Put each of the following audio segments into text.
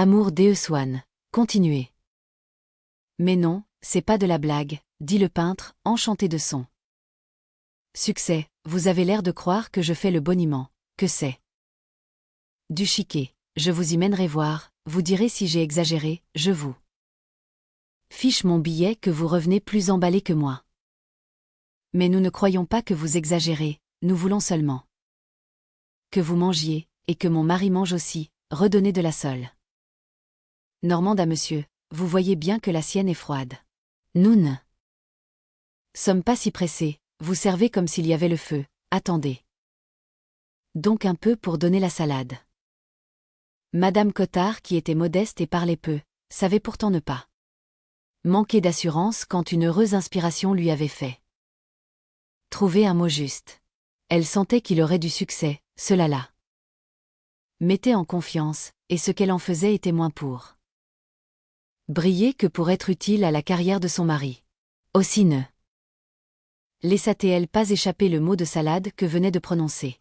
amour d'E. Swann. Continuez. Mais non, c'est pas de la blague, dit le peintre, enchanté de son succès. Vous avez l'air de croire que je fais le boniment. Que c'est du chiquet. Je vous y mènerai voir, vous direz si j'ai exagéré, je vous fiche mon billet que vous revenez plus emballé que moi. Mais nous ne croyons pas que vous exagérez, nous voulons seulement que vous mangiez, et que mon mari mange aussi, redonnez de la sole. Normande à monsieur, vous voyez bien que la sienne est froide. Nous ne sommes pas si pressés, vous servez comme s'il y avait le feu, attendez donc un peu pour donner la salade. Madame Cottard, qui était modeste et parlait peu, savait pourtant ne pas manquer d'assurance quand une heureuse inspiration lui avait fait trouver un mot juste. Elle sentait qu'il aurait du succès, cela la mettait en confiance, et ce qu'elle en faisait était moins pour briller que pour être utile à la carrière de son mari. Aussi ne laissa-t-elle pas échapper le mot de salade que venait de prononcer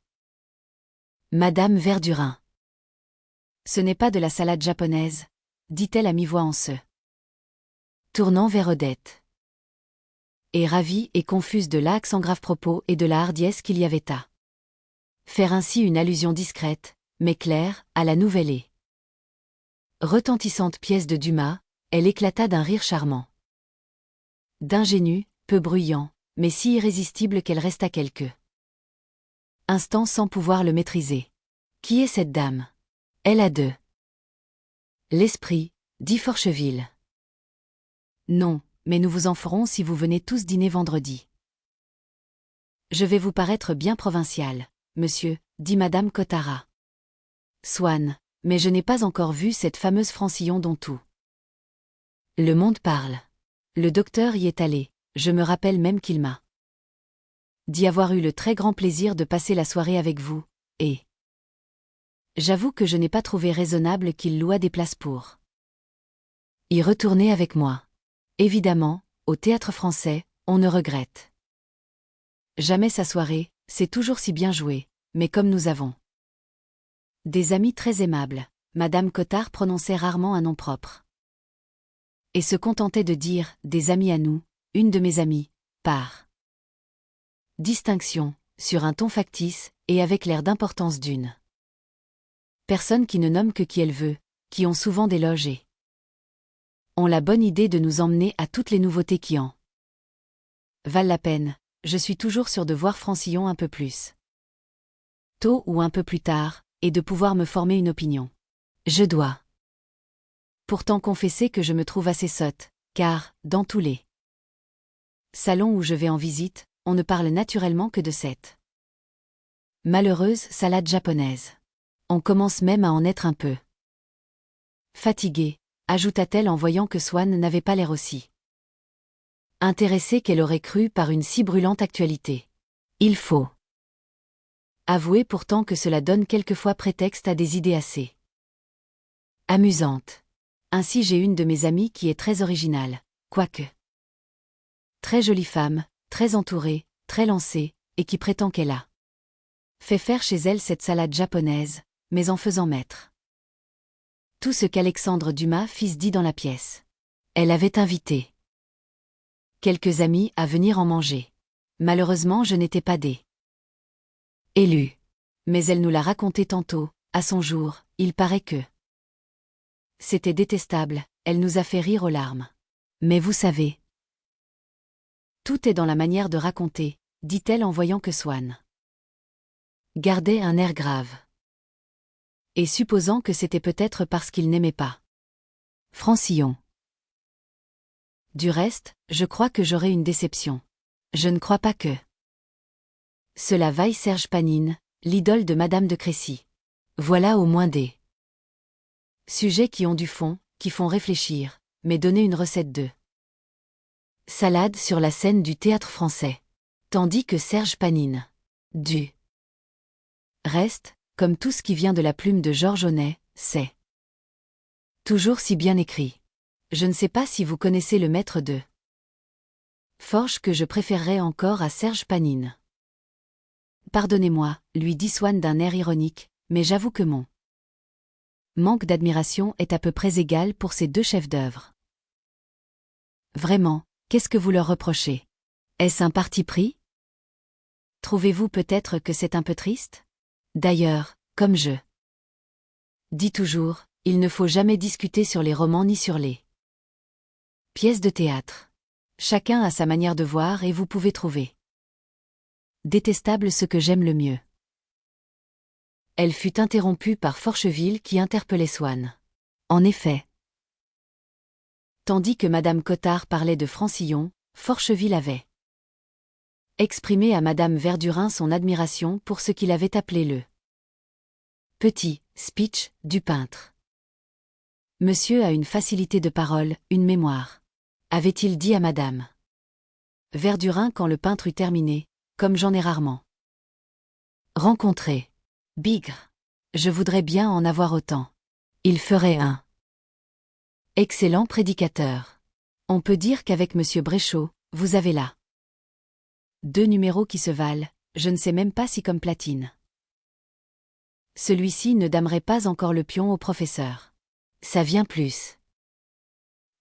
Madame Verdurin. Ce n'est pas de la salade japonaise, dit-elle à mi-voix en se tournant vers Odette. Et ravie et confuse de l'accent grave propos et de la hardiesse qu'il y avait à faire ainsi une allusion discrète, mais claire, à la nouvelle et retentissante pièce de Dumas, elle éclata d'un rire charmant. D'ingénu, peu bruyant, mais si irrésistible qu'elle resta quelques instants sans pouvoir le maîtriser. Qui est cette dame? Elle a de l'esprit, dit Forcheville. Non, mais nous vous en ferons si vous venez tous dîner vendredi. Je vais vous paraître bien provincial, monsieur, dit madame Cottard. Swann, mais je n'ai pas encore vu cette fameuse Francillon dont tout le monde parle. Le docteur y est allé, je me rappelle même qu'il m'a dit avoir eu le très grand plaisir de passer la soirée avec vous, et j'avoue que je n'ai pas trouvé raisonnable qu'il louât des places pour y retourner avec moi. Évidemment, au Théâtre Français, on ne regrette jamais sa soirée, c'est toujours si bien joué, mais comme nous avons des amis très aimables, madame Cottard prononçait rarement un nom propre et se contentait de dire « des amis à nous », une de mes amies, par distinction, sur un ton factice, et avec l'air d'importance d'une personne qui ne nomme que qui elle veut, qui ont souvent des loges et ont la bonne idée de nous emmener à toutes les nouveautés qui en valent la peine. Je suis toujours sûre de voir Francillon un peu plus tôt ou un peu plus tard, et de pouvoir me former une opinion. Je dois pourtant confesser que je me trouve assez sotte, car, dans tous les salons où je vais en visite, on ne parle naturellement que de cette malheureuse salade japonaise. On commence même à en être un peu fatiguée, ajouta-t-elle en voyant que Swann n'avait pas l'air aussi intéressée qu'elle aurait cru par une si brûlante actualité. Il faut avouer pourtant que cela donne quelquefois prétexte à des idées assez amusantes. Ainsi j'ai une de mes amies qui est très originale, quoique très jolie femme, très entourée, très lancée, et qui prétend qu'elle a fait faire chez elle cette salade japonaise, mais en faisant mettre tout ce qu'Alexandre Dumas, fils dit dans la pièce. Elle avait invité quelques amis à venir en manger. Malheureusement je n'étais pas des élus. Mais elle nous l'a raconté tantôt, à son jour, il paraît que c'était détestable, elle nous a fait rire aux larmes. Mais vous savez, tout est dans la manière de raconter, dit-elle en voyant que Swann gardait un air grave. Et supposant que c'était peut-être parce qu'il n'aimait pas Francillon. Du reste, je crois que j'aurai une déception. Je ne crois pas que cela vaille Serge Panine, l'idole de Madame de Crécy. Voilà au moins des sujets qui ont du fond, qui font réfléchir, mais donner une recette de salade sur la scène du Théâtre Français. Tandis que Serge Panine, du reste, comme tout ce qui vient de la plume de Georges Aunet, c'est toujours si bien écrit. Je ne sais pas si vous connaissez le maître de Forge que je préférerais encore à Serge Panine. Pardonnez-moi, lui dit Swann d'un air ironique, mais j'avoue que mon manque d'admiration est à peu près égal pour ces deux chefs-d'œuvre. Vraiment, qu'est-ce que vous leur reprochez? Est-ce un parti pris? Trouvez-vous peut-être que c'est un peu triste? D'ailleurs, comme je dis toujours, il ne faut jamais discuter sur les romans ni sur les pièces de théâtre. Chacun a sa manière de voir et vous pouvez trouver détestable ce que j'aime le mieux. Elle fut interrompue par Forcheville qui interpellait Swann. En effet. Tandis que Madame Cottard parlait de Francillon, Forcheville avait exprimé à Madame Verdurin son admiration pour ce qu'il avait appelé le petit speech du peintre. Monsieur a une facilité de parole, une mémoire, avait-il dit à Madame Verdurin quand le peintre eut terminé, comme j'en ai rarement rencontré. Bigre. Je voudrais bien en avoir autant. Il ferait un excellent prédicateur. On peut dire qu'avec Monsieur Bréchot, vous avez là deux numéros qui se valent, je ne sais même pas si comme platine. Celui-ci ne damerait pas encore le pion au professeur. Ça vient plus.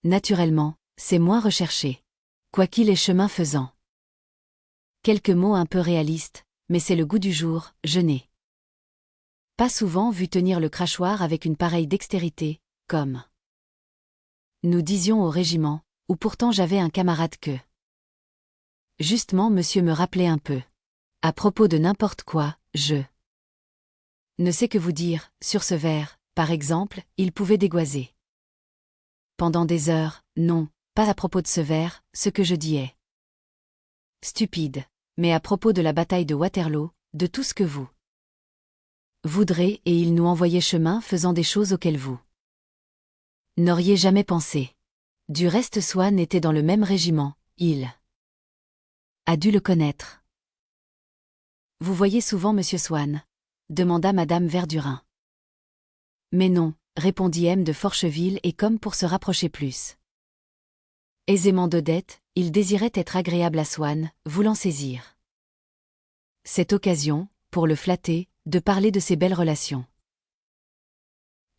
Naturellement, c'est moins recherché. Quoiqu'il est chemin faisant. Quelques mots un peu réalistes, mais c'est le goût du jour, je n'ai pas souvent vu tenir le crachoir avec une pareille dextérité, comme nous disions au régiment, où pourtant j'avais un camarade que justement monsieur me rappelait un peu. À propos de n'importe quoi, je ne sais que vous dire, sur ce vers, par exemple, il pouvait dégoiser. Pendant des heures, non, pas à propos de ce vers, ce que je dis est stupide, mais à propos de la bataille de Waterloo, de tout ce que vous voudrez et il nous envoyait chemin faisant des choses auxquelles vous n'auriez jamais pensé. Du reste Swann était dans le même régiment, il a dû le connaître. Vous voyez souvent Monsieur Swann? Demanda Madame Verdurin. Mais non, répondit M. de Forcheville et comme pour se rapprocher plus aisément d'Odette, il désirait être agréable à Swann, voulant saisir cette occasion, pour le flatter, de parler de ses belles relations.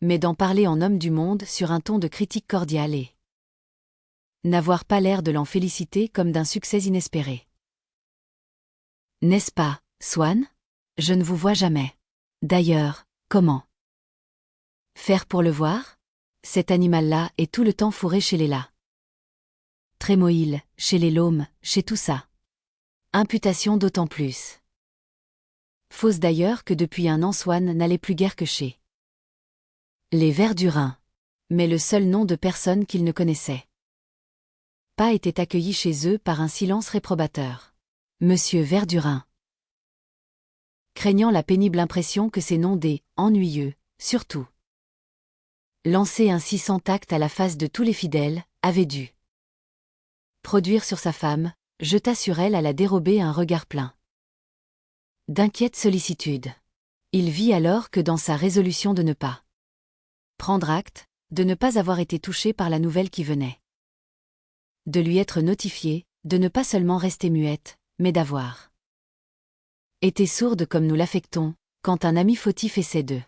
Mais d'en parler en homme du monde sur un ton de critique cordiale et n'avoir pas l'air de l'en féliciter comme d'un succès inespéré. N'est-ce pas, Swann? Je ne vous vois jamais. D'ailleurs, comment faire pour le voir? Cet animal-là est tout le temps fourré chez les là. Trémoïl, chez les Laumes, chez tout ça. Imputation d'autant plus fausse d'ailleurs que depuis un an Swann n'allait plus guère que chez les Verdurin. Mais le seul nom de personne qu'il ne connaissait pas était accueilli chez eux par un silence réprobateur. Monsieur Verdurin. Craignant la pénible impression que ces noms des « ennuyeux », surtout lancés ainsi sans tact à la face de tous les fidèles, avait dû produire sur sa femme, jeta sur elle à la dérobée un regard plein d'inquiète sollicitude. Il vit alors que dans sa résolution de ne pas prendre acte, de ne pas avoir été touché par la nouvelle qui venait de lui être notifiée, de ne pas seulement rester muette, mais d'avoir été sourde comme nous l'affectons, quand un ami fautif essaie de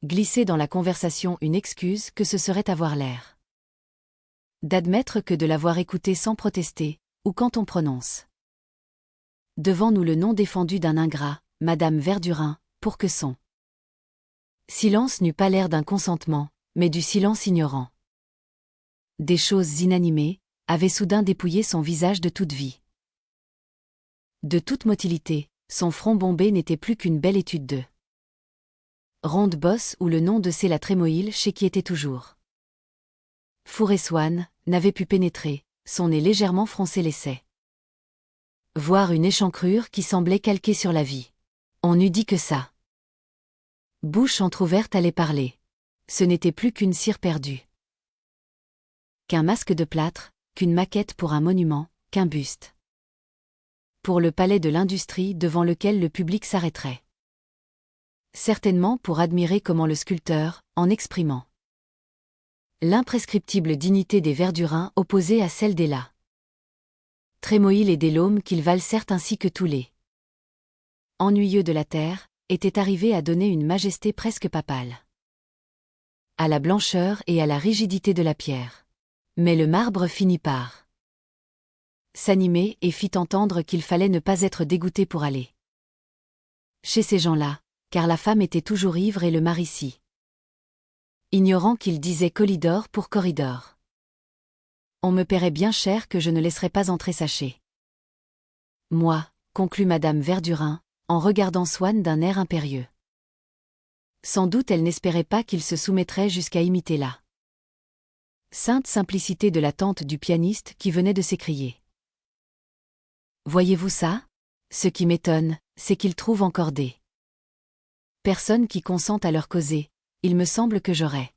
glisser dans la conversation une excuse que ce serait avoir l'air d'admettre que de l'avoir écouté sans protester, ou quand on prononce devant nous le nom défendu d'un ingrat, Madame Verdurin, pour que son silence n'eût pas l'air d'un consentement, mais du silence ignorant des choses inanimées, avait soudain dépouillé son visage de toute vie. De toute motilité, son front bombé n'était plus qu'une belle étude de ronde bosse où le nom de c'est la Trémoïl chez qui était toujours fourré Swann, n'avait pu pénétrer, son nez légèrement froncé laissait voir une échancrure qui semblait calquée sur la vie. On eût dit que ça bouche entr'ouverte allait parler. Ce n'était plus qu'une cire perdue, qu'un masque de plâtre, qu'une maquette pour un monument, qu'un buste pour le palais de l'industrie devant lequel le public s'arrêterait. Certainement pour admirer comment le sculpteur, en exprimant l'imprescriptible dignité des Verdurins opposée à celle des là Trémoïl et des Laumes qu'ils valsèrent ainsi que tous les ennuyeux de la terre, étaient arrivés à donner une majesté presque papale à la blancheur et à la rigidité de la pierre. Mais le marbre finit par s'animer et fit entendre qu'il fallait ne pas être dégoûté pour aller chez ces gens-là, car la femme était toujours ivre et le mari si ignorant qu'il disait Colidor pour corridor. On me paierait bien cher que je ne laisserais pas entrer Saché. Moi, conclut madame Verdurin, en regardant Swann d'un air impérieux. Sans doute elle n'espérait pas qu'il se soumettrait jusqu'à imiter la sainte simplicité de la tante du pianiste qui venait de s'écrier. Voyez-vous ça? Ce qui m'étonne, c'est qu'ils trouvent encore des personnes qui consentent à leur causer. Il me semble que j'aurais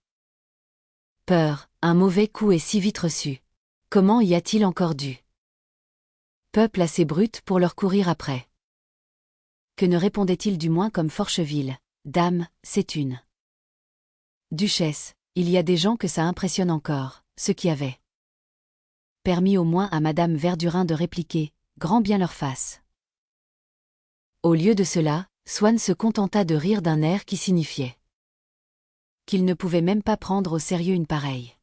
peur, un mauvais coup est si vite reçu. Comment y a-t-il encore du peuple assez brut pour leur courir après? Que ne répondait-il du moins comme Forcheville? Dame, c'est une duchesse, il y a des gens que ça impressionne encore, ce qui avait permis au moins à madame Verdurin de répliquer, grand bien leur fasse. Au lieu de cela, Swann se contenta de rire d'un air qui signifiait qu'il ne pouvait même pas prendre au sérieux une pareille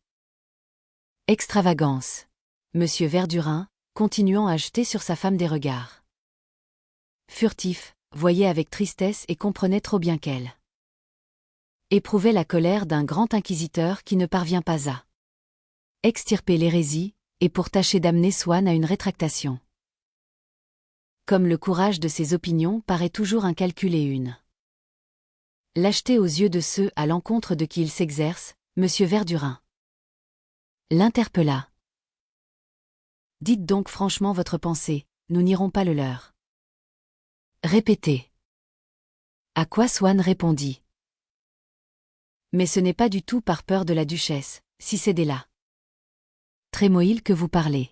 extravagance. Monsieur Verdurin, continuant à jeter sur sa femme des regards furtifs, voyait avec tristesse et comprenait trop bien qu'elle éprouvait la colère d'un grand inquisiteur qui ne parvient pas à extirper l'hérésie, et pour tâcher d'amener Swann à une rétractation. Comme le courage de ses opinions paraît toujours un calcul et une lâcheté aux yeux de ceux à l'encontre de qui il s'exerce, monsieur Verdurin l'interpella. Dites donc franchement votre pensée, nous n'irons pas le leur répétez. À quoi Swann répondit. Mais ce n'est pas du tout par peur de la duchesse, si c'est des là Trémoïl que vous parlez.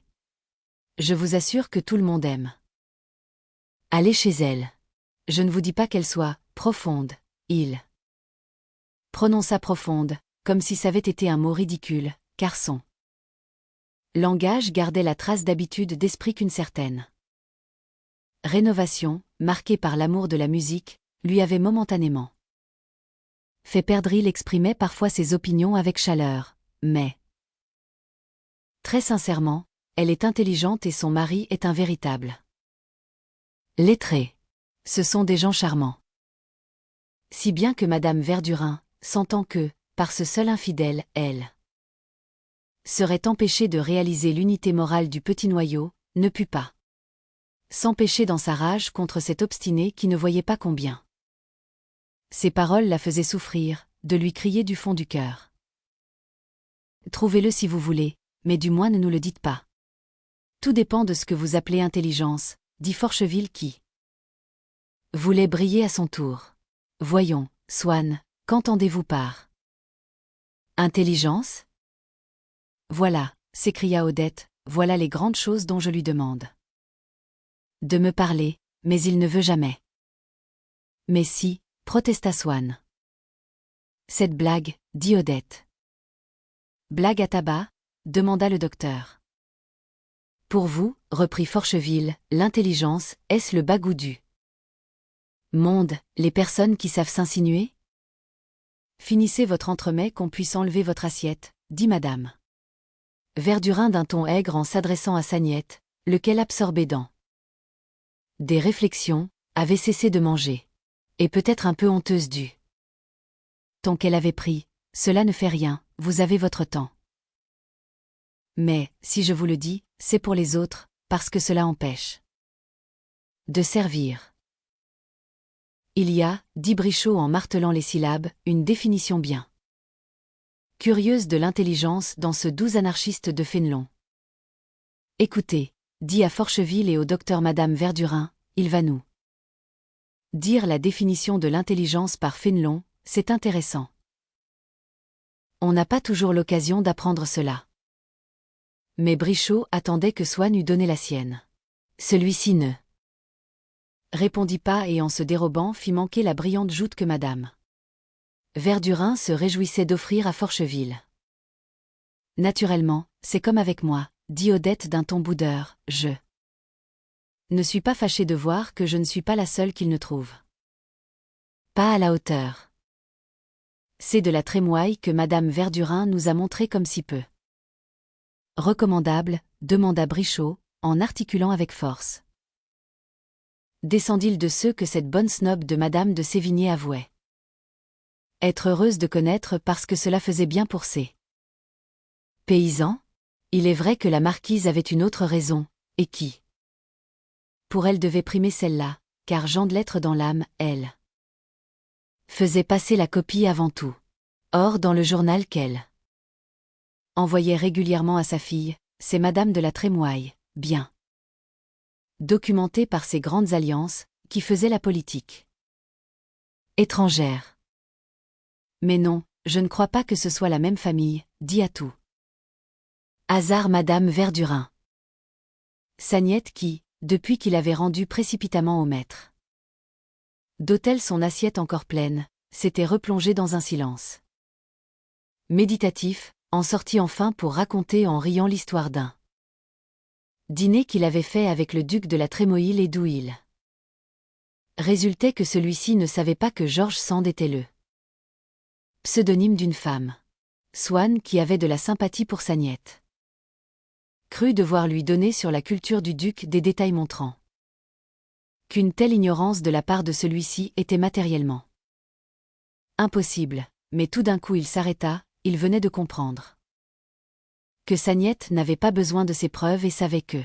Je vous assure que tout le monde aime allez chez elle. Je ne vous dis pas qu'elle soit profonde, il prononça profonde, comme si ça avait été un mot ridicule, car son langage gardait la trace d'habitude d'esprit qu'une certaine rénovation, marquée par l'amour de la musique, lui avait momentanément fait perdre. Il exprimait parfois ses opinions avec chaleur, mais très sincèrement, elle est intelligente et son mari est un véritable lettré. Ce sont des gens charmants. Si bien que madame Verdurin, sentant que, par ce seul infidèle, elle serait empêchée de réaliser l'unité morale du petit noyau, ne put pas s'empêcher dans sa rage contre cet obstiné qui ne voyait pas combien ses paroles la faisaient souffrir, de lui crier du fond du cœur. Trouvez-le si vous voulez, mais du moins ne nous le dites pas. Tout dépend de ce que vous appelez intelligence, dit Forcheville qui voulait briller à son tour. Voyons, Swann, qu'entendez-vous par intelligence? Voilà, s'écria Odette, voilà les grandes choses dont je lui demande de me parler, mais il ne veut jamais. Mais si, protesta Swann. Cette blague, dit Odette. Blague à tabac? Demanda le docteur. Pour vous, reprit Forcheville, l'intelligence, est-ce le bas goût du monde, les personnes qui savent s'insinuer? Finissez votre entremets qu'on puisse enlever votre assiette, dit madame Verdurin d'un ton aigre en s'adressant à Sagnette, lequel absorbé dans des réflexions, avait cessé de manger. Et peut-être un peu honteuse du temps qu'elle avait pris, cela ne fait rien, vous avez votre temps. Mais, si je vous le dis, c'est pour les autres, parce que cela empêche de servir. Il y a, dit Brichot en martelant les syllabes, une définition bien curieuse de l'intelligence dans ce doux anarchiste de Fénelon. Écoutez, dit à Forcheville et au docteur madame Verdurin, il va nous dire la définition de l'intelligence par Fénelon, c'est intéressant. On n'a pas toujours l'occasion d'apprendre cela. Mais Brichot attendait que Swann eût donné la sienne. Celui-ci ne répondit pas et en se dérobant fit manquer la brillante joute que madame Verdurin se réjouissait d'offrir à Forcheville. Naturellement, c'est comme avec moi, dit Odette d'un ton boudeur, je ne suis pas fâchée de voir que je ne suis pas la seule qu'il ne trouve pas à la hauteur. C'est de la Trémoille que madame Verdurin nous a montré comme si peu recommandable, demanda Brichot, en articulant avec force. Descendit-il de ceux que cette bonne snob de madame de Sévigné avouait être heureuse de connaître parce que cela faisait bien pour ses paysans? Il est vrai que la marquise avait une autre raison, et qui, pour elle devait primer celle-là, car gens de lettres dans l'âme, elle faisait passer la copie avant tout. Or dans le journal qu'elle envoyait régulièrement à sa fille, c'est madame de la Trémoille, bien documentée par ses grandes alliances, qui faisait la politique étrangère. Mais non, je ne crois pas que ce soit la même famille, dit à tout hasard madame Verdurin. Sagnette qui, depuis qu'il avait rendu précipitamment au maître d'hôtel son assiette encore pleine, s'était replongée dans un silence méditatif, en sortit enfin pour raconter en riant l'histoire d'un dîner qu'il avait fait avec le duc de la Trémoille et d'où il résultait que celui-ci ne savait pas que George Sand était le pseudonyme d'une femme, Swann, qui avait de la sympathie pour Sagnette. Crut devoir lui donner sur la culture du duc des détails montrant qu'une telle ignorance de la part de celui-ci était matériellement impossible, mais tout d'un coup il s'arrêta, il venait de comprendre que Sagnette n'avait pas besoin de ces preuves et savait que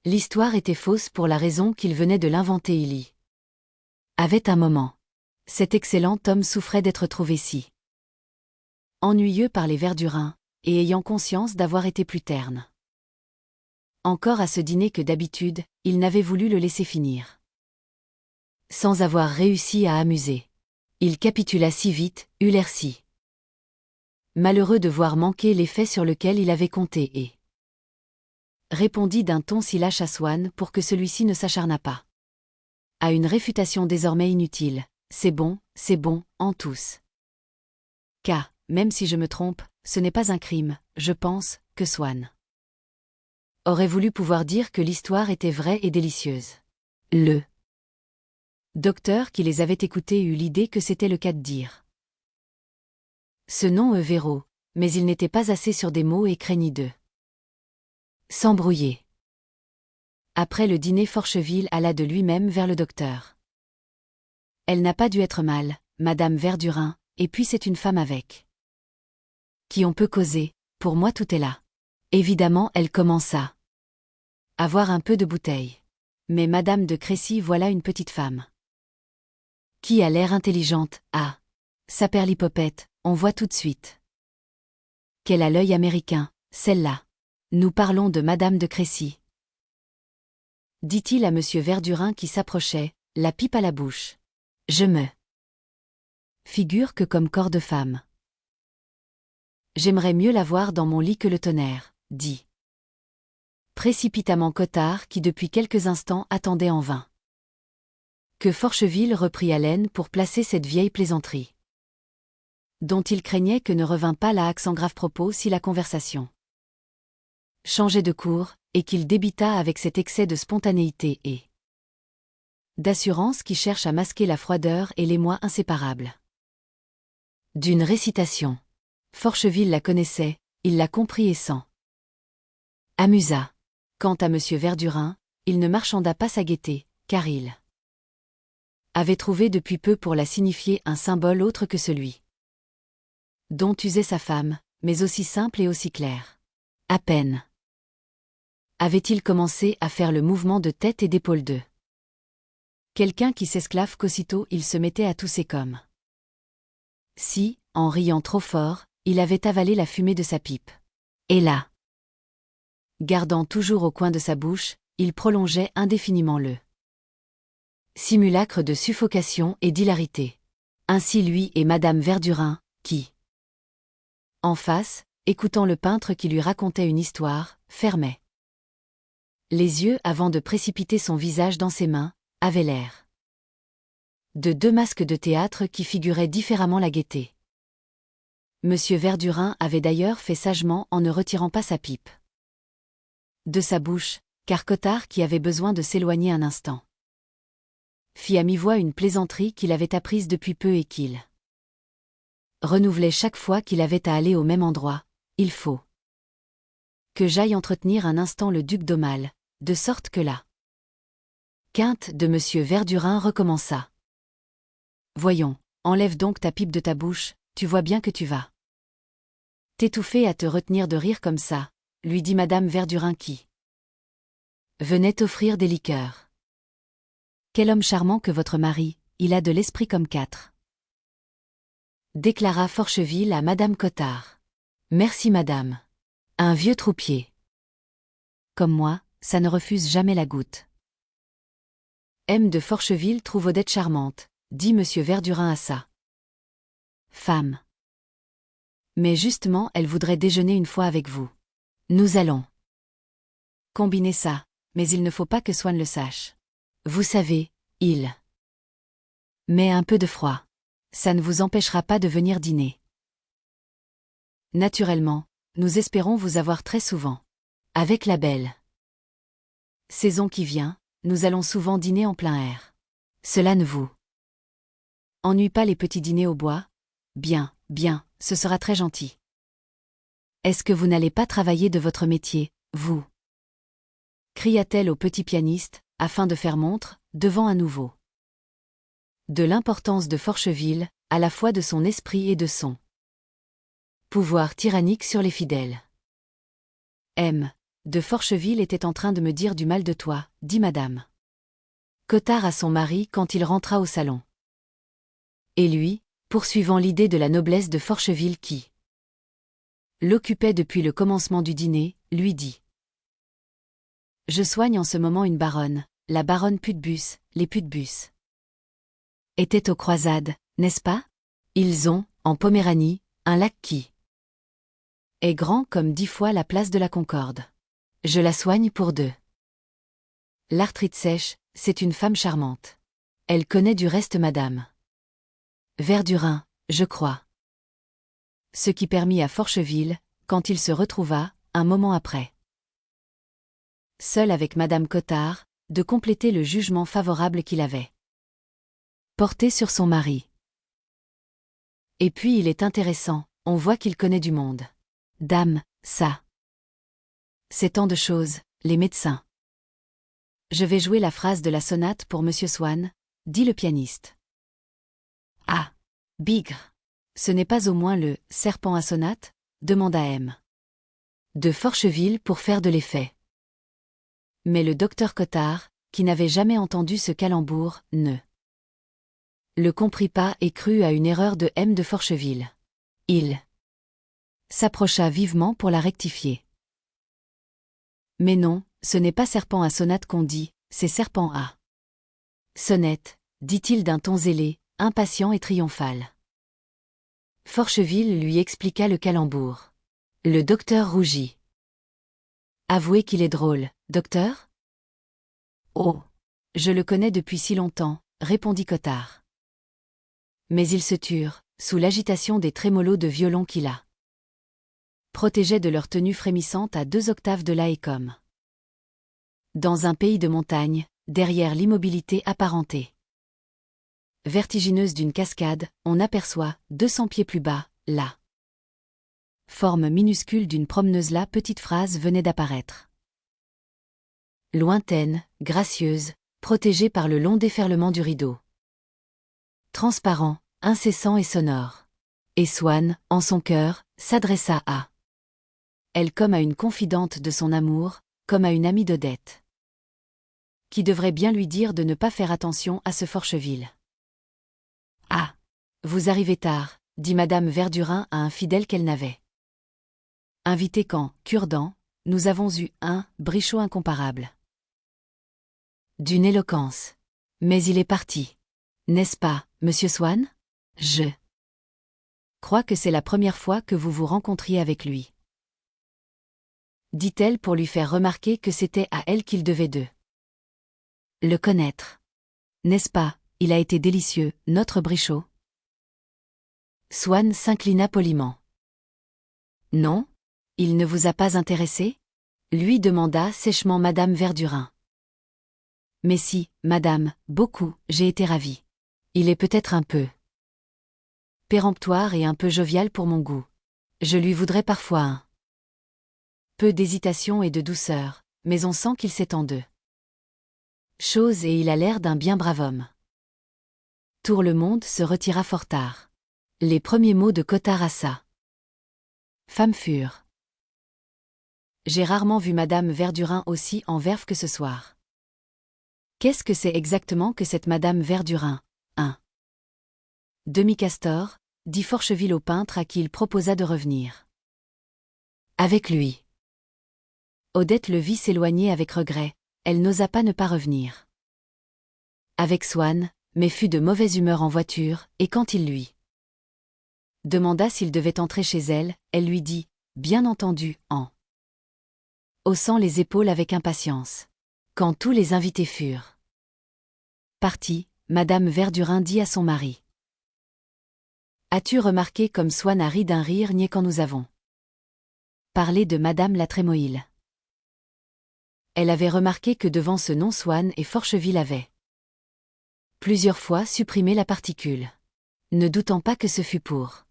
l'histoire était fausse pour la raison qu'il venait de l'inventer. Il y avait un moment. Cet excellent homme souffrait d'être trouvé si ennuyeux par les Verdurins, et ayant conscience d'avoir été plus terne encore à ce dîner que d'habitude, il n'avait voulu le laisser finir sans avoir réussi à amuser. Il capitula si vite, eut l'air si malheureux de voir manquer l'effet sur lequel il avait compté et répondit d'un ton si lâche à Swann pour que celui-ci ne s'acharnât pas à une réfutation désormais inutile. C'est bon, en tous cas, même si je me trompe, ce n'est pas un crime, je pense, que Swann aurait voulu pouvoir dire que l'histoire était vraie et délicieuse. Le docteur qui les avait écoutés eut l'idée que c'était le cas de dire ce nom Véro, mais il n'était pas assez sûr des mots et craignit de s'embrouiller. Après le dîner, Forcheville alla de lui-même vers le docteur. Elle n'a pas dû être mal, madame Verdurin, et puis c'est une femme avec qui on peut causer, pour moi tout est là. Évidemment elle commença à voir un peu de bouteille. Mais madame de Crécy, voilà une petite femme qui a l'air intelligente, saperlipopette, on voit tout de suite qu'elle a l'œil américain, celle-là. Nous parlons de madame de Crécy, dit-il à monsieur Verdurin qui s'approchait, la pipe à la bouche. Je me figure que comme corps de femme. J'aimerais mieux la voir dans mon lit que le tonnerre, dit précipitamment Cottard qui depuis quelques instants attendait en vain que Forcheville reprit haleine pour placer cette vieille plaisanterie dont il craignait que ne revînt pas là sans grave propos si la conversation changeait de cours, et qu'il débita avec cet excès de spontanéité et d'assurance qui cherche à masquer la froideur et l'émoi inséparables d'une récitation. Forcheville la connaissait, il la comprit et s'en amusa. Quant à monsieur Verdurin, il ne marchanda pas sa gaieté, car il avait trouvé depuis peu pour la signifier un symbole autre que celui dont usait sa femme, mais aussi simple et aussi clair. À peine avait-il commencé à faire le mouvement de tête et d'épaule de quelqu'un qui s'esclave qu'aussitôt il se mettait à tousser comme si, en riant trop fort, il avait avalé la fumée de sa pipe. Et là, gardant toujours au coin de sa bouche, il prolongeait indéfiniment le simulacre de suffocation et d'hilarité. Ainsi lui et madame Verdurin, qui, en face, écoutant le peintre qui lui racontait une histoire, fermait les yeux avant de précipiter son visage dans ses mains, avaient l'air de deux masques de théâtre qui figuraient différemment la gaieté. Monsieur Verdurin avait d'ailleurs fait sagement en ne retirant pas sa pipe de sa bouche, car Cottard, qui avait besoin de s'éloigner un instant, fit à mi-voix une plaisanterie qu'il avait apprise depuis peu et qu'il renouvelait chaque fois qu'il avait à aller au même endroit. Il faut que j'aille entretenir un instant le duc d'Aumale, de sorte que la quinte de monsieur Verdurin recommença. Voyons, enlève donc ta pipe de ta bouche, tu vois bien que tu vas t'étouffer à te retenir de rire comme ça, lui dit madame Verdurin qui venait offrir des liqueurs. Quel homme charmant que votre mari, il a de l'esprit comme quatre, déclara Forcheville à madame Cottard. Merci madame. Un vieux troupier comme moi, ça ne refuse jamais la goutte. M. de Forcheville trouve Odette charmante, dit monsieur Verdurin à sa femme. Mais justement, elle voudrait déjeuner une fois avec vous. Nous allons combiner ça, mais il ne faut pas que Swann le sache. Vous savez, il met un peu de froid. Ça ne vous empêchera pas de venir dîner. Naturellement, nous espérons vous avoir très souvent. Avec la belle saison qui vient, nous allons souvent dîner en plein air. Cela ne vous ennuie pas les petits dîners au bois? Bien, bien, ce sera très gentil. Est-ce que vous n'allez pas travailler de votre métier, vous? Cria-t-elle au petit pianiste, afin de faire montre, devant un nouveau, de l'importance de Forcheville, à la fois de son esprit et de son pouvoir tyrannique sur les fidèles. M. de Forcheville était en train de me dire du mal de toi, dit madame Cottard à son mari quand il rentra au salon. Et lui, poursuivant l'idée de la noblesse de Forcheville qui l'occupait depuis le commencement du dîner, lui dit: Je soigne en ce moment une baronne, la baronne Putbus, les Putbus étaient aux croisades, n'est-ce pas? Ils ont, en Poméranie, un lac qui est grand comme 10 fois la place de la Concorde. Je la soigne pour 2. L'arthrite sèche, c'est une femme charmante. Elle connaît du reste madame Verdurin, je crois. Ce qui permit à Forcheville, quand il se retrouva, un moment après, seul avec madame Cottard, de compléter le jugement favorable qu'il avait porté sur son mari. Et puis il est intéressant, on voit qu'il connaît du monde. Dame, ça. C'est tant de choses, les médecins. Je vais jouer la phrase de la sonate pour monsieur Swann, dit le pianiste. Ah, bigre. Ce n'est pas au moins le « serpent à sonate » demanda M. de Forcheville pour faire de l'effet. Mais le docteur Cottard, qui n'avait jamais entendu ce calembour, ne le comprit pas et crut à une erreur de M. de Forcheville. Il s'approcha vivement pour la rectifier. Mais non, ce n'est pas serpent à sonate qu'on dit, c'est serpent à sonnette, dit-il d'un ton zélé, impatient et triomphal. Forcheville lui expliqua le calembour. Le docteur rougit. Avouez qu'il est drôle, docteur? Oh! Je le connais depuis si longtemps, répondit Cottard. Mais ils se turent, sous l'agitation des trémolos de violon qu'il a protégeait de leur tenue frémissante à 2 octaves de là et comme dans un pays de montagne, derrière l'immobilité apparentée vertigineuse d'une cascade, on aperçoit, 200 pieds plus bas, la forme minuscule d'une promeneuse. La petite phrase venait d'apparaître. Lointaine, gracieuse, protégée par le long déferlement du rideau. Transparent, incessant et sonore. Et Swann, en son cœur, s'adressa à elle comme à une confidente de son amour, comme à une amie d'Odette, qui devrait bien lui dire de ne pas faire attention à ce Forcheville. Ah! Vous arrivez tard, dit madame Verdurin à un fidèle qu'elle n'avait invité qu'en cure-dents, nous avons eu un Brichot incomparable. D'une éloquence. Mais il est parti. N'est-ce pas, monsieur Swann? Je crois que c'est la première fois que vous vous rencontriez avec lui, dit-elle pour lui faire remarquer que c'était à elle qu'il devait de le connaître. N'est-ce pas, il a été délicieux, notre Brichot? Swann s'inclina poliment. Non? Il ne vous a pas intéressé? Lui demanda sèchement madame Verdurin. Mais si, madame, beaucoup, j'ai été ravie. Il est peut-être un peu péremptoire et un peu jovial pour mon goût. Je lui voudrais parfois un peu d'hésitation et de douceur, mais on sent qu'il s'étend d'eux. Chose et il a l'air d'un bien brave homme. Tourlemonde se retira fort tard. Les premiers mots de Cottard à sa femme furent: j'ai rarement vu Madame Verdurin aussi en verve que ce soir. Qu'est-ce que c'est exactement que cette Madame Verdurin? Un demi-castor, dit Forcheville au peintre à qui il proposa de revenir avec lui. Odette le vit s'éloigner avec regret, elle n'osa pas ne pas revenir avec Swann, mais fut de mauvaise humeur en voiture, et quand il lui demanda s'il devait entrer chez elle, elle lui dit, bien entendu, en haussant les épaules avec impatience. Quand tous les invités furent partis, Madame Verdurin dit à son mari: as-tu remarqué comme Swann a ri d'un rire niais quand nous avons parlé de Madame la Trémoïlle? Elle avait remarqué que devant ce nom Swann et Forcheville avaient plusieurs fois supprimé la particule, ne doutant pas que ce fût pour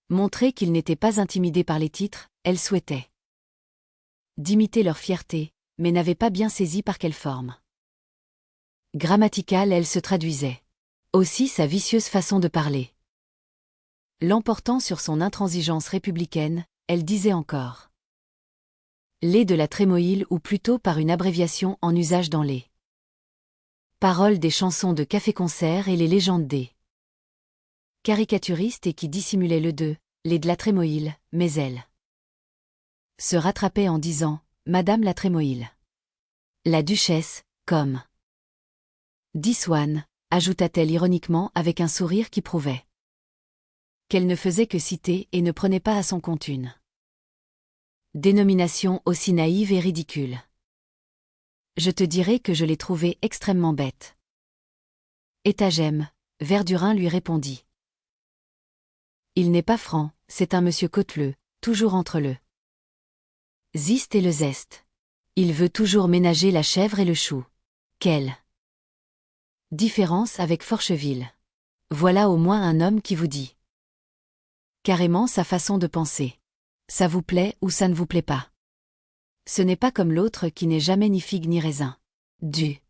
montrer qu'ils n'étaient pas intimidés par les titres. Elle souhaitait d'imiter leur fierté, mais n'avait pas bien saisi par quelle forme grammaticale elle se traduisait. Aussi sa vicieuse façon de parler l'emportant sur son intransigeance républicaine, elle disait encore les de la Trémoïlle, ou plutôt par une abréviation en usage dans les paroles des chansons de café-concert et les légendes des caricaturistes et qui dissimulaient le les de la Trémoïlle, mais elle se rattrapait en disant Madame la Trémoïlle. La duchesse, comme dit Swann, ajouta-t-elle ironiquement avec un sourire qui prouvait qu'elle ne faisait que citer et ne prenait pas à son compte une dénomination aussi naïve et ridicule. Je te dirai que je l'ai trouvée extrêmement bête. Étagème, Verdurin lui répondit. Il n'est pas franc, c'est un monsieur Côteleux, toujours entre le ziste et le zeste. Il veut toujours ménager la chèvre et le chou. Quelle différence avec Forcheville. Voilà au moins un homme qui vous dit carrément sa façon de penser. Ça vous plaît ou ça ne vous plaît pas. Ce n'est pas comme l'autre qui n'est jamais ni figue ni raisin. Du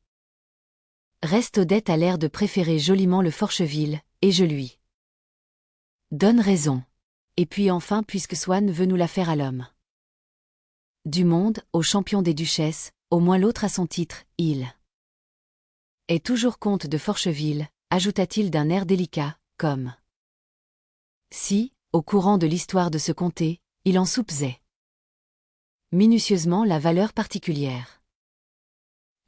reste Odette a l'air de préférer joliment le Forcheville, et je lui donne raison. Et puis enfin puisque Swann veut nous la faire à l'homme du monde, au champion des duchesses, au moins l'autre à son titre, il est toujours comte de Forcheville, ajouta-t-il d'un air délicat, comme si, au courant de l'histoire de ce comté, il en soupçait minutieusement la valeur particulière.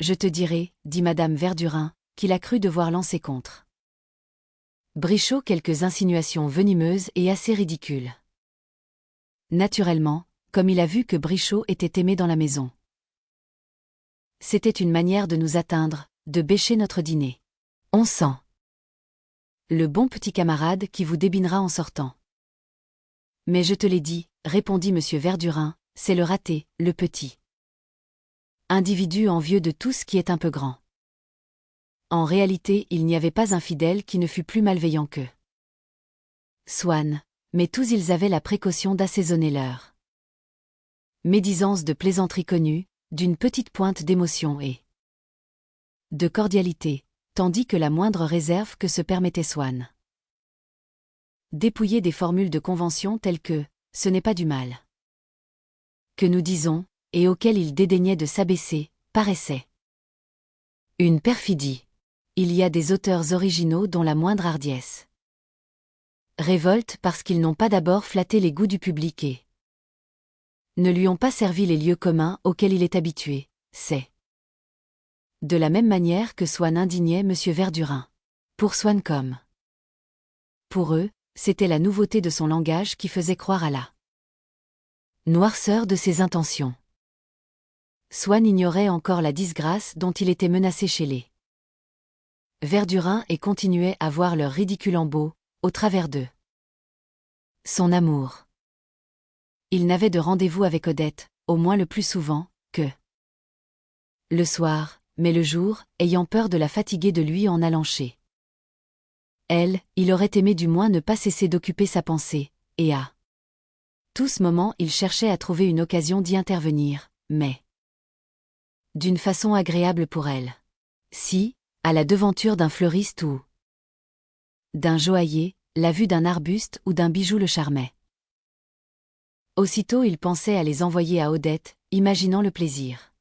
Je te dirai, dit Madame Verdurin, qu'il a cru devoir lancer contre Brichot quelques insinuations venimeuses et assez ridicules. Naturellement, comme il a vu que Brichot était aimé dans la maison. C'était une manière de nous atteindre, de bêcher notre dîner. On sent le bon petit camarade qui vous débinera en sortant. Mais je te l'ai dit, répondit Monsieur Verdurin, c'est le raté, le petit individu envieux de tout ce qui est un peu grand. En réalité, il n'y avait pas un fidèle qui ne fût plus malveillant qu'eux. Swann, mais tous ils avaient la précaution d'assaisonner leur médisance de plaisanterie connue, d'une petite pointe d'émotion et de cordialité, tandis que la moindre réserve que se permettait Swann dépouillée des formules de convention telles que « ce n'est pas du mal » que nous disons, et auquel il dédaignait de s'abaisser, paraissait une perfidie. Il y a des auteurs originaux dont la moindre hardiesse révolte parce qu'ils n'ont pas d'abord flatté les goûts du public et ne lui ont pas servi les lieux communs auxquels il est habitué. C'est de la même manière que Swann indignait Monsieur Verdurin. Pour Swann comme pour eux, c'était la nouveauté de son langage qui faisait croire à la noirceur de ses intentions. Swann ignorait encore la disgrâce dont il était menacé chez les Verdurin et continuait à voir leur ridicule en beau, au travers d'eux. Son amour. Il n'avait de rendez-vous avec Odette, au moins le plus souvent, que le soir, mais le jour, ayant peur de la fatiguer de lui en allant chez Elle, il aurait aimé du moins ne pas cesser d'occuper sa pensée, et à tout ce moment il cherchait à trouver une occasion d'y intervenir, mais d'une façon agréable pour elle. Si, à la devanture d'un fleuriste ou d'un joaillier, la vue d'un arbuste ou d'un bijou le charmait. Aussitôt il pensait à les envoyer à Odette, imaginant le plaisir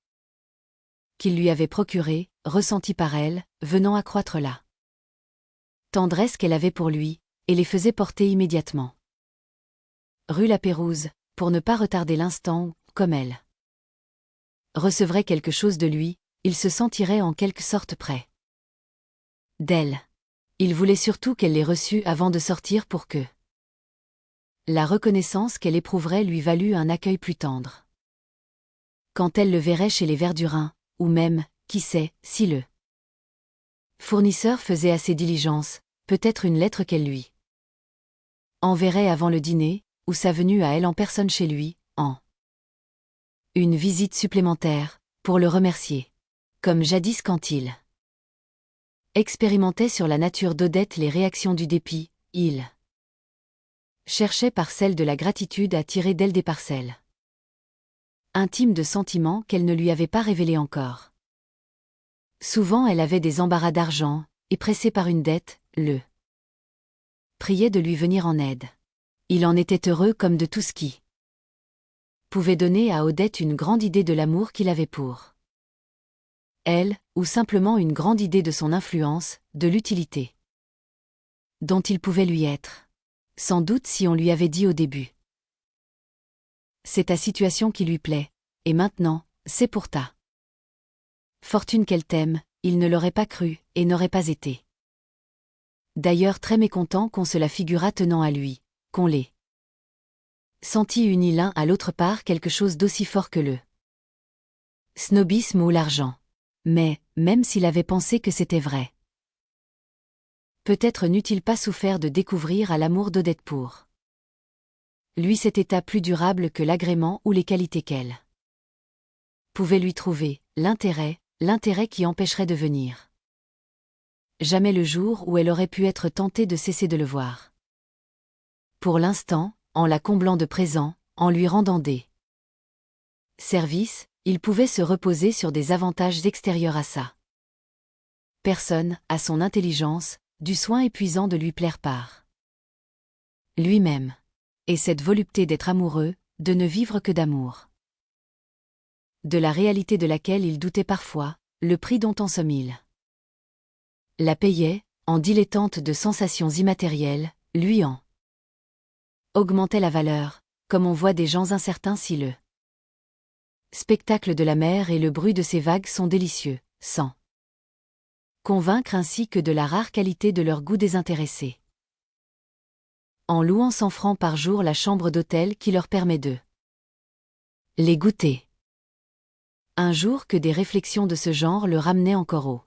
qu'il lui avait procuré, ressenti par elle, venant accroître la tendresse qu'elle avait pour lui, et les faisait porter immédiatement rue La Pérouse, pour ne pas retarder l'instant où, comme elle recevrait quelque chose de lui, il se sentirait en quelque sorte près d'elle. Il voulait surtout qu'elle les reçût avant de sortir pour que la reconnaissance qu'elle éprouverait lui valût un accueil plus tendre. Quand elle le verrait chez les Verdurin, ou même, qui sait, si le fournisseur faisait assez diligence, peut-être une lettre qu'elle lui enverrait avant le dîner, ou sa venue à elle en personne chez lui, en une visite supplémentaire, pour le remercier. Comme jadis quand il expérimentait sur la nature d'Odette les réactions du dépit, il cherchait par celle de la gratitude à tirer d'elle des parcelles intimes de sentiments qu'elle ne lui avait pas révélés encore. Souvent elle avait des embarras d'argent, et pressée par une dette, le priait de lui venir en aide. Il en était heureux comme de tout ce qui pouvait donner à Odette une grande idée de l'amour qu'il avait pour elle, ou simplement une grande idée de son influence, de l'utilité dont il pouvait lui être. Sans doute si on lui avait dit au début. C'est ta situation qui lui plaît, et maintenant, c'est pour ta fortune qu'elle t'aime, il ne l'aurait pas cru, et n'aurait pas été d'ailleurs très mécontent qu'on se la figurât tenant à lui, qu'on les sentit unis l'un à l'autre par quelque chose d'aussi fort que le snobisme ou l'argent. Mais, même s'il avait pensé que c'était vrai, peut-être n'eût-il pas souffert de découvrir à l'amour d'Odette pour lui cet état plus durable que l'agrément ou les qualités qu'elle pouvait lui trouver, l'intérêt qui empêcherait de venir. Jamais le jour où elle aurait pu être tentée de cesser de le voir. Pour l'instant, en la comblant de présents, en lui rendant des services, il pouvait se reposer sur des avantages extérieurs à ça. Personne, à son intelligence, du soin épuisant de lui plaire par lui-même. Et cette volupté d'être amoureux, de ne vivre que d'amour. De la réalité de laquelle il doutait parfois, le prix dont en somme il la payait, en dilettante de sensations immatérielles, lui en augmentait la valeur, comme on voit des gens incertains si le spectacle de la mer et le bruit de ses vagues sont délicieux, sans convaincre ainsi que de la rare qualité de leur goût désintéressé. En louant 100 francs par jour la chambre d'hôtel qui leur permet de les goûter. Un jour que des réflexions de ce genre le ramenaient encore au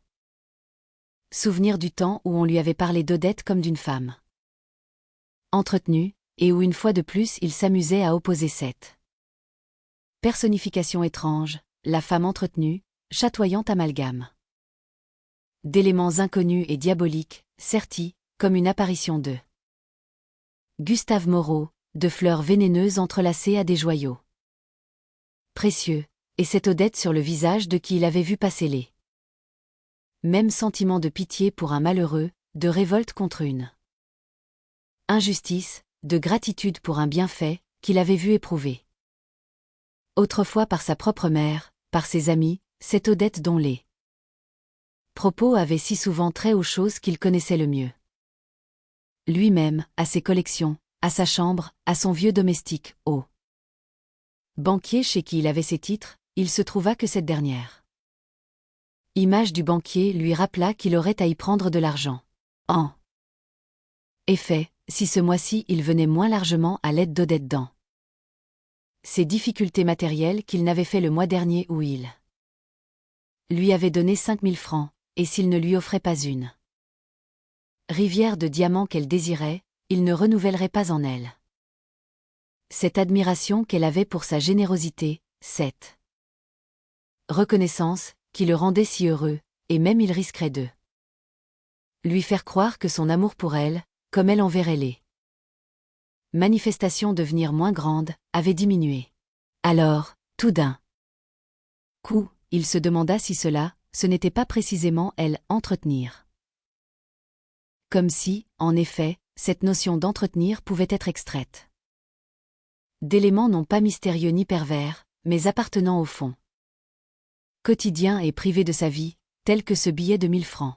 souvenir du temps où on lui avait parlé d'Odette comme d'une femme entretenue, et où une fois de plus il s'amusait à opposer cette personnification étrange, la femme entretenue, chatoyant amalgame d'éléments inconnus et diaboliques, sertis, comme une apparition de Gustave Moreau, de fleurs vénéneuses entrelacées à des joyaux précieux, et cette Odette sur le visage de qui il avait vu passer les mêmes sentiments de pitié pour un malheureux, de révolte contre une injustice, de gratitude pour un bienfait, qu'il avait vu éprouver autrefois par sa propre mère, par ses amis, cette Odette dont les propos avaient si souvent trait aux choses qu'il connaissait le mieux. Lui-même, à ses collections, à sa chambre, à son vieux domestique, au banquier chez qui il avait ses titres, il se trouva que cette dernière image du banquier lui rappela qu'il aurait à y prendre de l'argent. En effet, si ce mois-ci il venait moins largement à l'aide d'Odette dans ses difficultés matérielles qu'il n'avait fait le mois dernier où il lui avait donné 5000 francs, et s'il ne lui offrait pas une rivière de diamants qu'elle désirait, il ne renouvellerait pas en elle cette admiration qu'elle avait pour sa générosité, cette reconnaissance, qui le rendait si heureux, et même il risquerait de lui faire croire que son amour pour elle, comme elle envers elle les manifestations devenir moins grandes, avait diminué. Alors, tout d'un coup, il se demanda si cela, ce n'était pas précisément elle, entretenir. Comme si, en effet, cette notion d'entretenir pouvait être extraite d'éléments non pas mystérieux ni pervers, mais appartenant au fond quotidien et privé de sa vie, tel que ce billet de 1000 francs.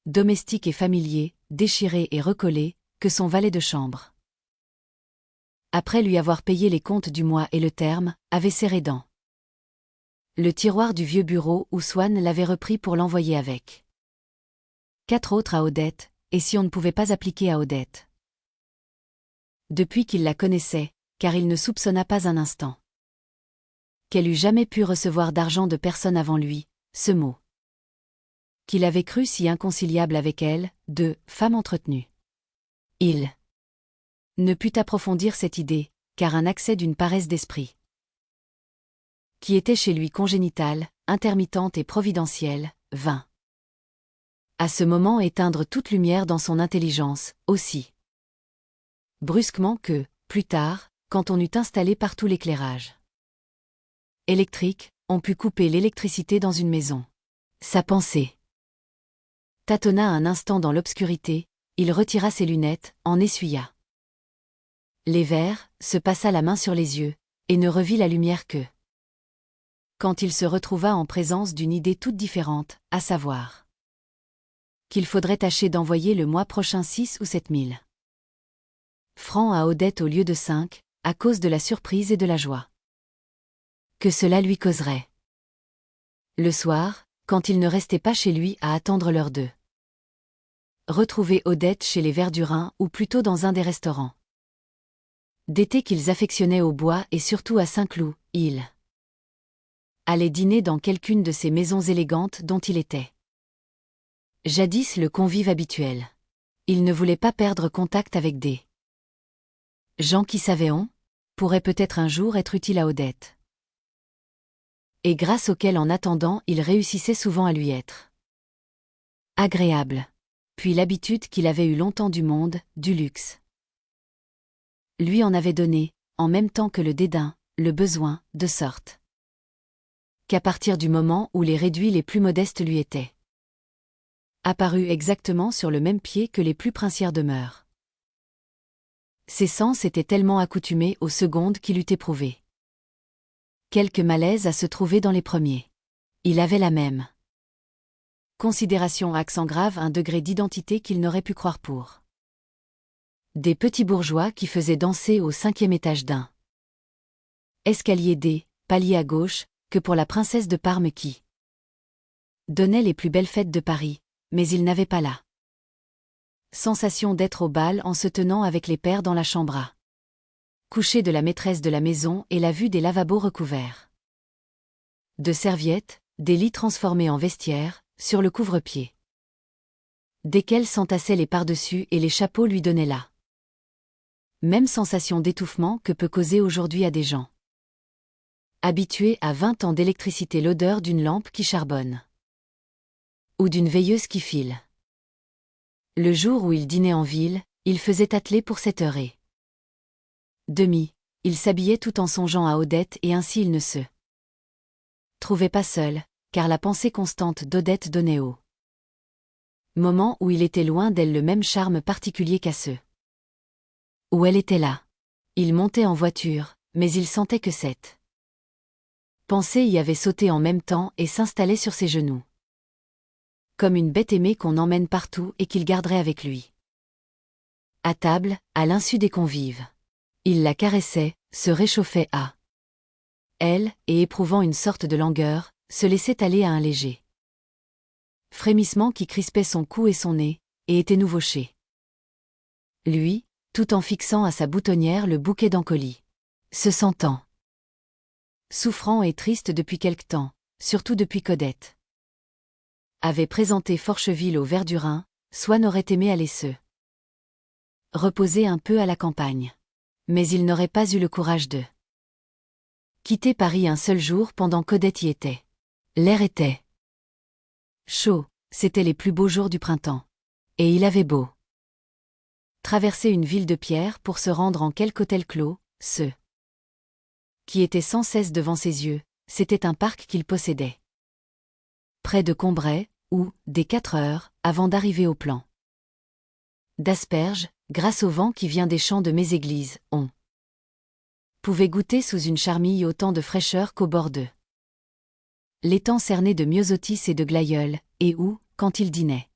Domestique et familier, déchiré et recollé, que son valet de chambre, après lui avoir payé les comptes du mois et le terme, avait serré dans le tiroir du vieux bureau où Swann l'avait repris pour l'envoyer avec 4 autres à Odette, et si on ne pouvait pas appliquer à Odette. Depuis qu'il la connaissait, car il ne soupçonna pas un instant qu'elle eût jamais pu recevoir d'argent de personne avant lui, ce mot qu'il avait cru si inconciliable avec elle, de « femme entretenue ». Il ne put approfondir cette idée, car un accès d'une paresse d'esprit qui était chez lui congénitale, intermittente et providentielle, vint à ce moment éteindre toute lumière dans son intelligence, aussi brusquement que, plus tard, quand on eut installé partout l'éclairage électrique, on put couper l'électricité dans une maison. Sa pensée tâtonna un instant dans l'obscurité, il retira ses lunettes, en essuya les verres, se passa la main sur les yeux, et ne revit la lumière que quand il se retrouva en présence d'une idée toute différente, à savoir qu'il faudrait tâcher d'envoyer le mois prochain 6 ou 7 000 francs à Odette au lieu de 5, à cause de la surprise et de la joie que cela lui causerait. Le soir, quand il ne restait pas chez lui à attendre l'heure de retrouver Odette chez les Verdurins ou plutôt dans un des restaurants d'été qu'ils affectionnaient au bois et surtout à Saint-Cloud, il allait dîner dans quelqu'une de ces maisons élégantes dont il était jadis le convive habituel. Il ne voulait pas perdre contact avec des gens qui savaient on pourrait peut-être un jour être utile à Odette, et grâce auxquels en attendant il réussissait souvent à lui être agréable. Puis l'habitude qu'il avait eue longtemps du monde, du luxe, lui en avait donné, en même temps que le dédain, le besoin, de sorte qu'à partir du moment où les réduits les plus modestes lui étaient apparus exactement sur le même pied que les plus princières demeures, ses sens étaient tellement accoutumés aux secondes qu'il eût éprouvé quelque malaise à se trouver dans les premiers. Il avait la même considération à accent grave, un degré d'identité qu'il n'aurait pu croire pour des petits bourgeois qui faisaient danser au 5e étage d'un escalier des paliers à gauche, que pour la princesse de Parme qui donnait les plus belles fêtes de Paris, mais il n'avait pas la sensation d'être au bal en se tenant avec les pères dans la chambre à coucher de la maîtresse de la maison et la vue des lavabos recouverts de serviettes, des lits transformés en vestiaires, sur le couvre-pied desquels s'entassaient les pardessus et les chapeaux lui donnaient la même sensation d'étouffement que peut causer aujourd'hui à des gens habitués à 20 ans d'électricité l'odeur d'une lampe qui charbonne ou d'une veilleuse qui file. Le jour où il dînait en ville, il faisait atteler pour 7h30. Il s'habillait tout en songeant à Odette et ainsi il ne se trouvait pas seul, car la pensée constante d'Odette donnait au moment où il était loin d'elle le même charme particulier qu'à ceux où elle était là. Il montait en voiture, mais il sentait que cette pensée y avait sauté en même temps et s'installait sur ses genoux, comme une bête aimée qu'on emmène partout et qu'il garderait avec lui à table, à l'insu des convives. Il la caressait, se réchauffait à elle, et éprouvant une sorte de langueur, se laissait aller à un léger frémissement qui crispait son cou et son nez, et était nouveau chez lui, tout en fixant à sa boutonnière le bouquet d'encolis. Se sentant souffrant et triste depuis quelque temps, surtout depuis qu'Odette avait présenté Forcheville aux Verdurins, Swann aurait aimé aller se reposer un peu à la campagne. Mais il n'aurait pas eu le courage de quitter Paris un seul jour pendant qu'Odette y était. L'air était chaud, c'étaient les plus beaux jours du printemps. Et il avait beau traverser une ville de pierre pour se rendre en quelque hôtel clos, ce qui était sans cesse devant ses yeux, c'était un parc qu'il possédait. Près de Combray, où, dès 4 heures, avant d'arriver au plan d'Asperges, grâce au vent qui vient des champs de Méséglise, on pouvait goûter sous une charmille autant de fraîcheur qu'au bord d'eux. L'étang cerné de myosotis et de glaïeuls, et où, quand il dînait,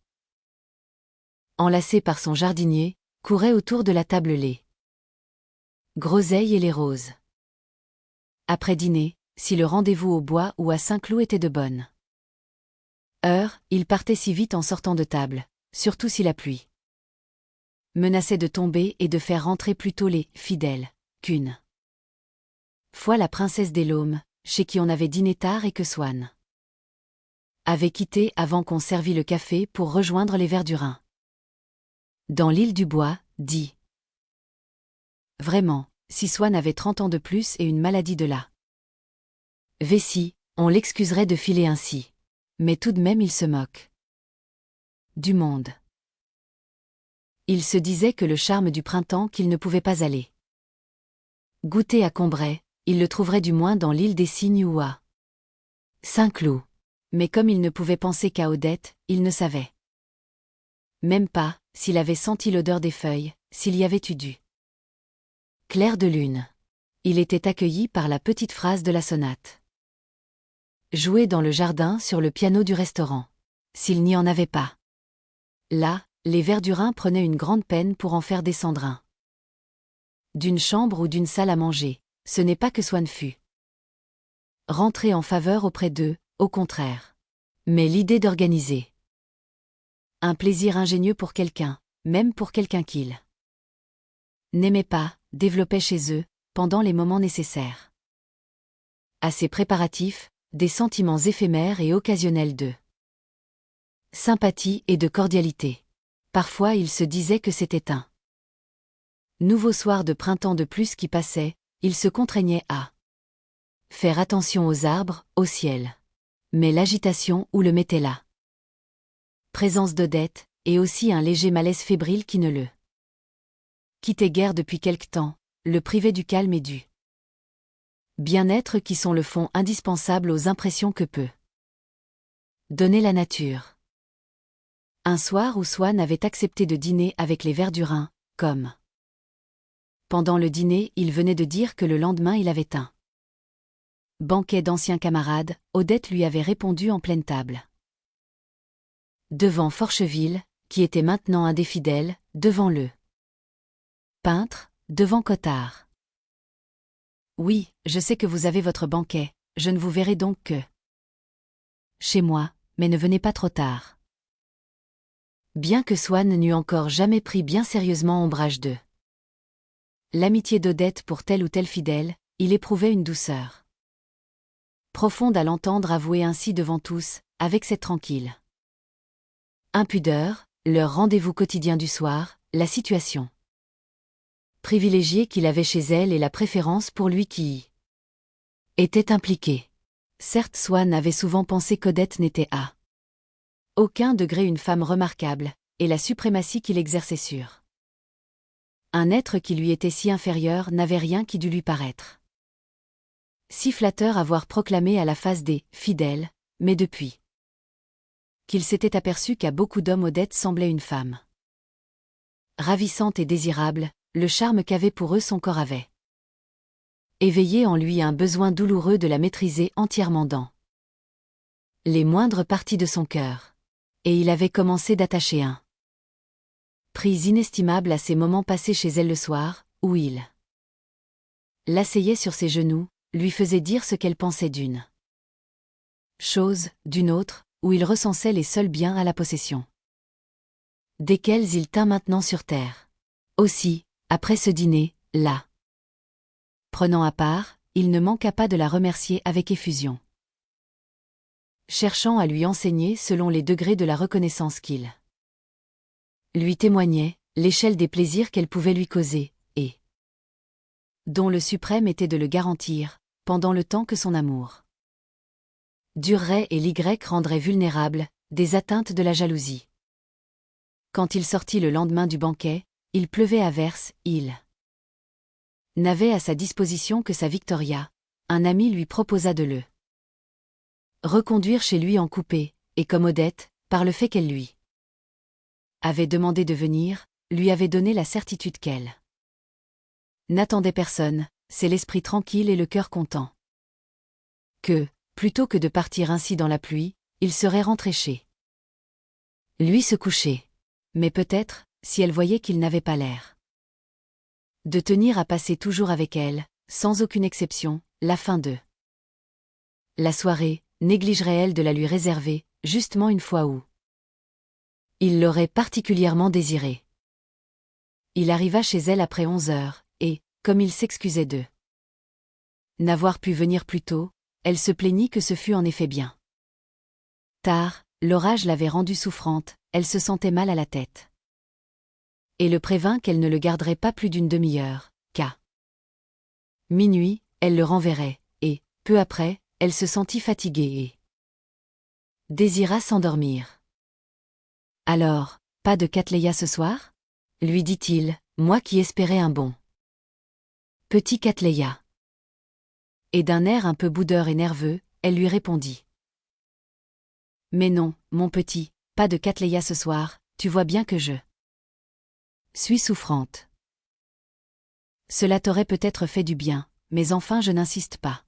enlacé par son jardinier, courait autour de la table les groseilles et les roses. Après dîner, si le rendez-vous au bois ou à Saint-Cloud était de bonne heure, il partait si vite en sortant de table, surtout si la pluie menaçait de tomber et de faire rentrer plus tôt les fidèles qu'une fois la princesse des Laumes, chez qui on avait dîné tard et que Swann avait quitté avant qu'on servît le café pour rejoindre les Verdurins. Dans l'île du Bois, dit. Vraiment, si Swann avait 30 ans de plus et une maladie de la vessie, on l'excuserait de filer ainsi. Mais tout de même il se moque du monde. Il se disait que le charme du printemps qu'il ne pouvait pas aller goûter à Combray, il le trouverait du moins dans l'île des Cygnes ou à Saint-Cloud. Mais comme il ne pouvait penser qu'à Odette, il ne savait même pas s'il avait senti l'odeur des feuilles, s'il y avait eu du clair de lune. Il était accueilli par la petite phrase de la sonate jouée dans le jardin sur le piano du restaurant. S'il n'y en avait pas là, les Verdurins prenaient une grande peine pour en faire descendre un d'une chambre ou d'une salle à manger. Ce n'est pas que Swann fût rentré en faveur auprès d'eux, au contraire. Mais l'idée d'organiser un plaisir ingénieux pour quelqu'un, même pour quelqu'un qu'il n'aimait pas, développait chez eux, pendant les moments nécessaires à ces préparatifs, des sentiments éphémères et occasionnels de sympathie et de cordialité. Parfois il se disait que c'était un nouveau soir de printemps de plus qui passait, il se contraignait à faire attention aux arbres, au ciel. Mais l'agitation où le mettait là présence d'Odette, et aussi un léger malaise fébrile qui ne le quittait guère depuis quelque temps, le privait du calme et du bien-être qui sont le fond indispensable aux impressions que peut donner la nature. Un soir où Swann avait accepté de dîner avec les Verdurins, comme pendant le dîner il venait de dire que le lendemain il avait un banquet d'anciens camarades, Odette lui avait répondu en pleine table. Devant Forcheville, qui était maintenant un des fidèles, devant le peintre, devant Cottard. Oui, je sais que vous avez votre banquet, je ne vous verrai donc que chez moi, mais ne venez pas trop tard. Bien que Swann n'eût encore jamais pris bien sérieusement ombrage de l'amitié d'Odette pour tel ou tel fidèle, il éprouvait une douceur profonde à l'entendre avouer ainsi devant tous, avec cette tranquille impudeur, leur rendez-vous quotidien du soir, la situation privilégiée qu'il avait chez elle et la préférence pour lui qui y était impliqué. Certes Swann avait souvent pensé qu'Odette n'était à aucun degré une femme remarquable, et la suprématie qu'il exerçait sur un être qui lui était si inférieur n'avait rien qui dût lui paraître si flatteur à voir proclamé à la face des « fidèles », mais depuis qu'il s'était aperçu qu'à beaucoup d'hommes Odette semblait une femme ravissante et désirable, le charme qu'avait pour eux son corps avait éveillé en lui un besoin douloureux de la maîtriser entièrement dans les moindres parties de son cœur. Et il avait commencé d'attacher un prix inestimable à ces moments passés chez elle le soir, où il l'asseyait sur ses genoux, lui faisait dire ce qu'elle pensait d'une chose, d'une autre, où il recensait les seuls biens à la possession desquels il tint maintenant sur terre. Aussi, après ce dîner, là, prenant à part, il ne manqua pas de la remercier avec effusion, cherchant à lui enseigner selon les degrés de la reconnaissance qu'il lui témoignait, l'échelle des plaisirs qu'elle pouvait lui causer, et dont le suprême était de le garantir, pendant le temps que son amour durerait et l'Y rendrait vulnérable, des atteintes de la jalousie. Quand il sortit le lendemain du banquet, il pleuvait à verse, il n'avait à sa disposition que sa Victoria. Un ami lui proposa de le reconduire chez lui en coupé, et comme Odette, par le fait qu'elle lui avait demandé de venir, lui avait donné la certitude qu'elle n'attendait personne, c'est l'esprit tranquille et le cœur content. Que, plutôt que de partir ainsi dans la pluie, il serait rentré chez lui se coucher. Mais peut-être, si elle voyait qu'il n'avait pas l'air de tenir à passer toujours avec elle, sans aucune exception, la fin de la soirée, négligerait-elle de la lui réserver, justement une fois où il l'aurait particulièrement désirée. Il arriva chez elle après 11 heures, et, comme il s'excusait de n'avoir pu venir plus tôt, elle se plaignit que ce fût en effet bien tard, l'orage l'avait rendue souffrante, elle se sentait mal à la tête. Et le prévint qu'elle ne le garderait pas plus d'une demi-heure, qu'à minuit, elle le renverrait, et, peu après, elle se sentit fatiguée et désira s'endormir. Alors, pas de Cattleya ce soir ? Lui dit-il, moi qui espérais un bon petit Cattleya. Et d'un air un peu boudeur et nerveux, elle lui répondit. Mais non, mon petit, pas de Cattleya ce soir, tu vois bien que je suis souffrante. Cela t'aurait peut-être fait du bien, mais enfin je n'insiste pas.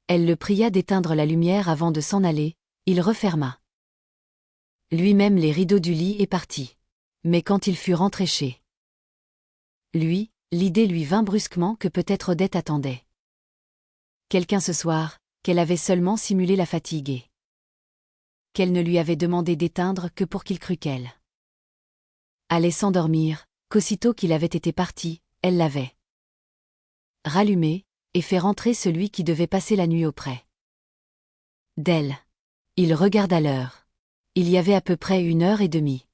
Elle le pria d'éteindre la lumière avant de s'en aller, il referma lui-même les rideaux du lit et partit. Mais quand il fut rentré chez lui, l'idée lui vint brusquement que peut-être Odette attendait quelqu'un ce soir, qu'elle avait seulement simulé la fatigue et qu'elle ne lui avait demandé d'éteindre que pour qu'il crût qu'elle allait s'endormir, qu'aussitôt qu'il avait été parti, elle l'avait rallumé, et fait rentrer celui qui devait passer la nuit auprès d'elle. Il regarda l'heure. Il y avait à peu près 1 heure et demie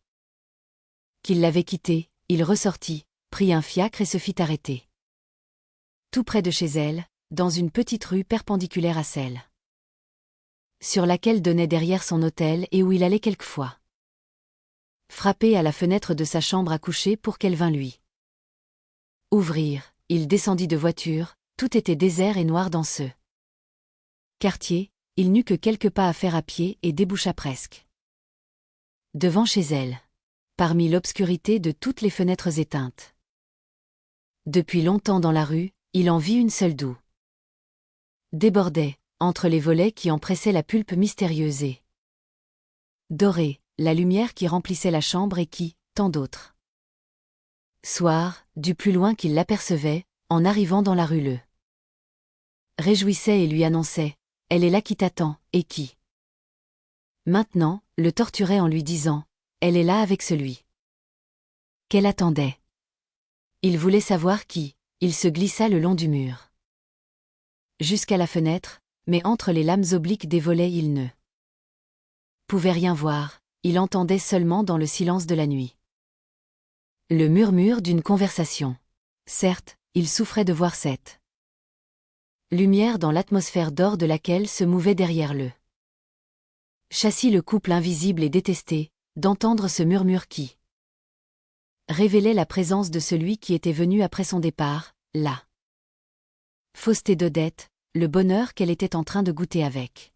qu'il l'avait quitté, il ressortit, prit un fiacre et se fit arrêter tout près de chez elle, dans une petite rue perpendiculaire à celle sur laquelle donnait derrière son hôtel et où il allait quelquefois frapper à la fenêtre de sa chambre à coucher pour qu'elle vînt lui ouvrir. Il descendit de voiture, tout était désert et noir dans ce quartier, il n'eut que quelques pas à faire à pied et déboucha presque devant chez elle, parmi l'obscurité de toutes les fenêtres éteintes. Depuis longtemps dans la rue, il en vit une seule d'où débordait, entre les volets qui en pressaient la pulpe mystérieuse et dorée, la lumière qui remplissait la chambre et qui, tant d'autres soirs, du plus loin qu'il l'apercevait, en arrivant dans la rue le réjouissait et lui annonçait « Elle est là qui t'attend, et qui ?» Maintenant, le torturait en lui disant « Elle est là avec celui qu'elle attendait. » Il voulait savoir qui, il se glissa le long du mur jusqu'à la fenêtre, mais entre les lames obliques des volets il ne pouvait rien voir, il entendait seulement dans le silence de la nuit le murmure d'une conversation. Certes, il souffrait de voir cette lumière dans l'atmosphère d'or de laquelle se mouvait derrière le châssis le couple invisible et détesté, d'entendre ce murmure qui révélait la présence de celui qui était venu après son départ, la fausseté d'Odette, le bonheur qu'elle était en train de goûter avec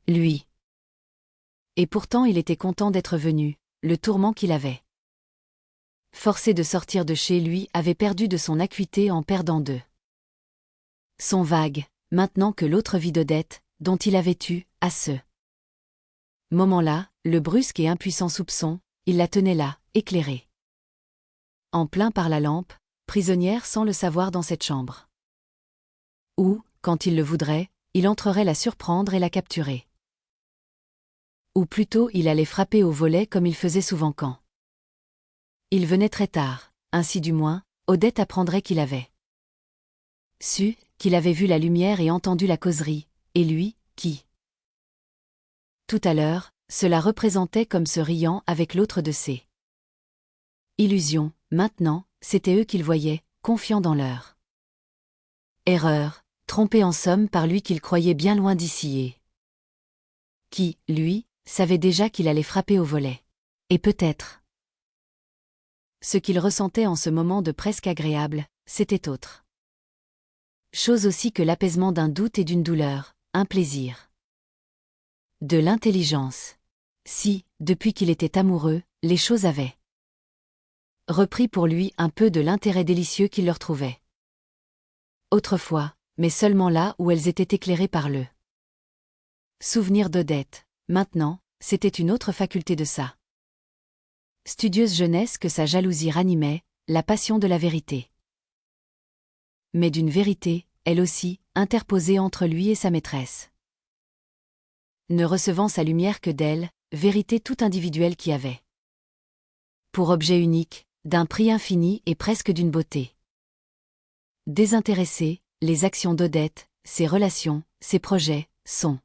lui. Et pourtant il était content d'être venu, le tourment qu'il avait forcé de sortir de chez lui avait perdu de son acuité en perdant de son vague, maintenant que l'autre vie d'Odette, dont il avait eu, à ce moment-là, le brusque et impuissant soupçon, il la tenait là, éclairée en plein par la lampe, prisonnière sans le savoir dans cette chambre où, quand il le voudrait, il entrerait la surprendre et la capturer. Ou plutôt il allait frapper au volet comme il faisait souvent quand il venait très tard, ainsi du moins, Odette apprendrait qu'il avait su, qu'il avait vu la lumière et entendu la causerie, et lui, qui tout à l'heure, cela représentait comme se riant avec l'autre de ses illusions, maintenant, c'était eux qu'il voyait, confiants dans leur erreur, trompés en somme par lui qu'il croyait bien loin d'ici et qui, lui, savait déjà qu'il allait frapper au volet. Et peut-être. Ce qu'il ressentait en ce moment de presque agréable, c'était autre chose aussi que l'apaisement d'un doute et d'une douleur, un plaisir. De l'intelligence. Si, depuis qu'il était amoureux, les choses avaient repris pour lui un peu de l'intérêt délicieux qu'il leur trouvait. Autrefois, mais seulement là où elles étaient éclairées par le souvenir d'Odette. Maintenant, c'était une autre faculté de sa studieuse jeunesse que sa jalousie ranimait, la passion de la vérité. Mais d'une vérité, elle aussi, interposée entre lui et sa maîtresse. Ne recevant sa lumière que d'elle, vérité toute individuelle qui avait pour objet unique, d'un prix infini et presque d'une beauté désintéressée, les actions d'Odette, ses relations, ses projets, son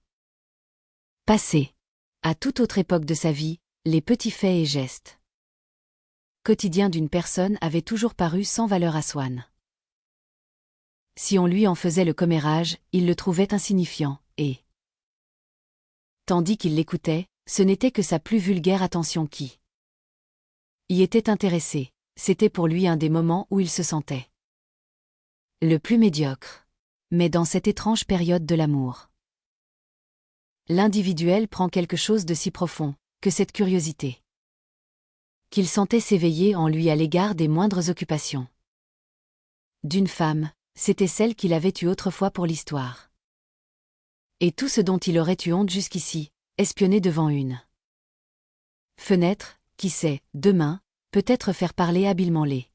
passé. À toute autre époque de sa vie, les petits faits et gestes quotidiens d'une personne avaient toujours paru sans valeur à Swann. Si on lui en faisait le commérage, il le trouvait insignifiant, et tandis qu'il l'écoutait, ce n'était que sa plus vulgaire attention qui y était intéressée. C'était pour lui un des moments où il se sentait le plus médiocre. Mais dans cette étrange période de l'amour, l'individuel prend quelque chose de si profond, que cette curiosité qu'il sentait s'éveiller en lui à l'égard des moindres occupations d'une femme, c'était celle qu'il avait eue autrefois pour l'histoire. Et tout ce dont il aurait eu honte jusqu'ici, espionner devant une fenêtre, qui sait, demain, peut-être faire parler habilement les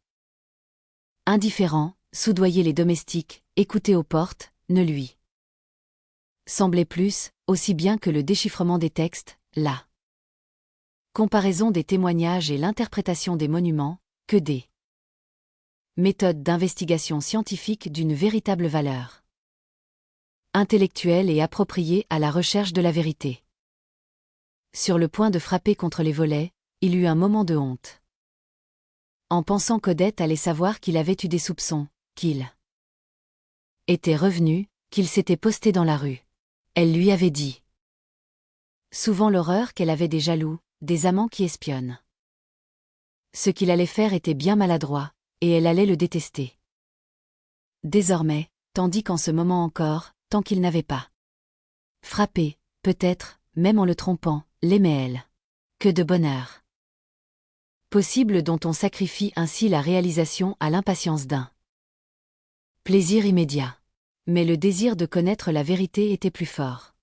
indifférents, soudoyer les domestiques, écouter aux portes, ne lui semblait plus, aussi bien que le déchiffrement des textes, la comparaison des témoignages et l'interprétation des monuments, que des méthodes d'investigation scientifique d'une véritable valeur intellectuelle et appropriée à la recherche de la vérité. Sur le point de frapper contre les volets, il eut un moment de honte. En pensant qu'Odette allait savoir qu'il avait eu des soupçons, qu'il était revenu, qu'il s'était posté dans la rue. Elle lui avait dit souvent l'horreur qu'elle avait des jaloux, des amants qui espionnent. Ce qu'il allait faire était bien maladroit, et elle allait le détester. Désormais, tandis qu'en ce moment encore, tant qu'il n'avait pas frappé, peut-être, même en le trompant, l'aimait elle. Que de bonheur possible dont on sacrifie ainsi la réalisation à l'impatience d'un plaisir immédiat. Mais le désir de connaître la vérité était plus fort.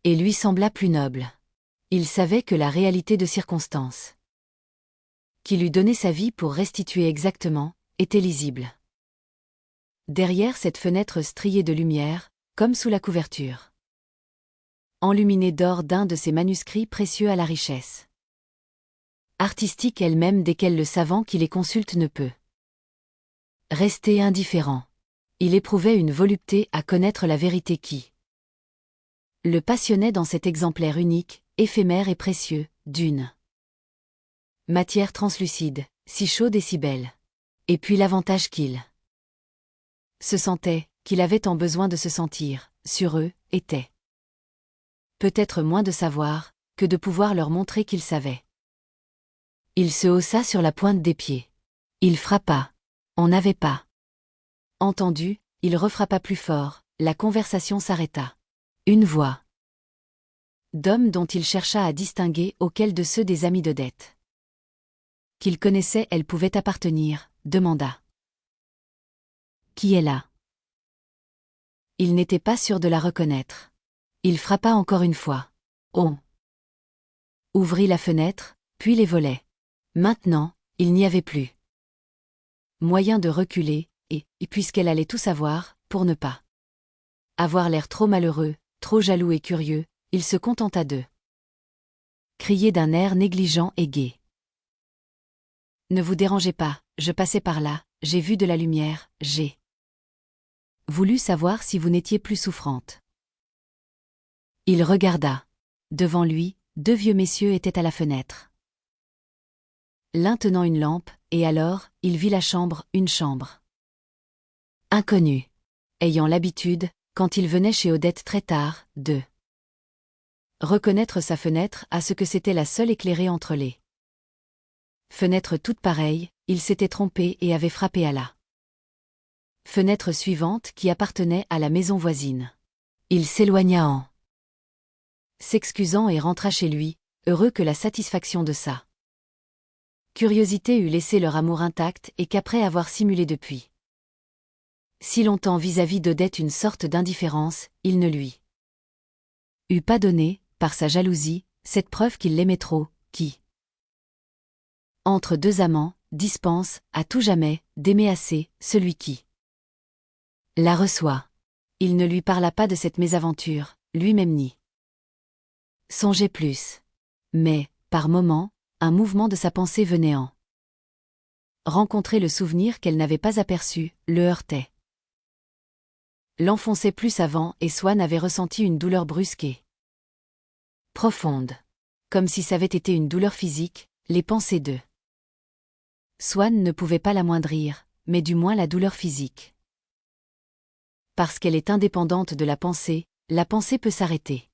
Et lui sembla plus noble. Il savait que la réalité de circonstance qui lui donnait sa vie pour restituer exactement, était lisible. Derrière cette fenêtre striée de lumière, comme sous la couverture enluminée d'or d'un de ces manuscrits précieux à la richesse artistique elle-même desquels le savant qui les consulte ne peut rester indifférent. Il éprouvait une volupté à connaître la vérité qui le passionnait dans cet exemplaire unique, éphémère et précieux, d'une matière translucide, si chaude et si belle. Et puis l'avantage qu'il se sentait, qu'il avait tant besoin de se sentir, sur eux, était peut-être moins de savoir, que de pouvoir leur montrer qu'il savait. Il se haussa sur la pointe des pieds. Il frappa. On n'avait pas entendu, il refrappa plus fort, la conversation s'arrêta. Une voix d'homme dont il chercha à distinguer auquel de ceux des amis d'Odette qu'il connaissait elle pouvait appartenir, demanda. Qui est là? Il n'était pas sûr de la reconnaître. Il frappa encore une fois. On ouvrit la fenêtre, puis les volets. Maintenant, il n'y avait plus moyen de reculer, et puisqu'elle allait tout savoir, pour ne pas avoir l'air trop malheureux, trop jaloux et curieux, il se contenta de crier d'un air négligent et gai. Ne vous dérangez pas, je passais par là, j'ai vu de la lumière, j'ai voulu savoir si vous n'étiez plus souffrante. Il regarda. Devant lui, deux vieux messieurs étaient à la fenêtre. L'un tenant une lampe, et alors, il vit la chambre, une chambre inconnue. Ayant l'habitude, quand il venait chez Odette très tard, de Reconnaître sa fenêtre à ce que c'était la seule éclairée entre les fenêtres toutes pareilles, il s'était trompé et avait frappé à la fenêtre suivante qui appartenait à la maison voisine. Il s'éloigna en s'excusant et rentra chez lui, heureux que la satisfaction de sa curiosité eût laissé leur amour intact et qu'après avoir simulé depuis si longtemps vis-à-vis d'Odette une sorte d'indifférence, il ne lui eût pas donné, par sa jalousie, cette preuve qu'il l'aimait trop, qui, entre deux amants, dispense, à tout jamais, d'aimer assez, celui qui la reçoit. Il ne lui parla pas de cette mésaventure, lui-même n'y songeait plus. Mais, par moments, un mouvement de sa pensée venait en rencontrer le souvenir qu'elle n'avait pas aperçu, le heurtait. L'enfonçait plus avant et Swann avait ressenti une douleur brusque et profonde. Comme si ça avait été une douleur physique, les pensées de Swann ne pouvaient pas l'amoindrir, mais du moins la douleur physique. Parce qu'elle est indépendante de la pensée peut s'arrêter.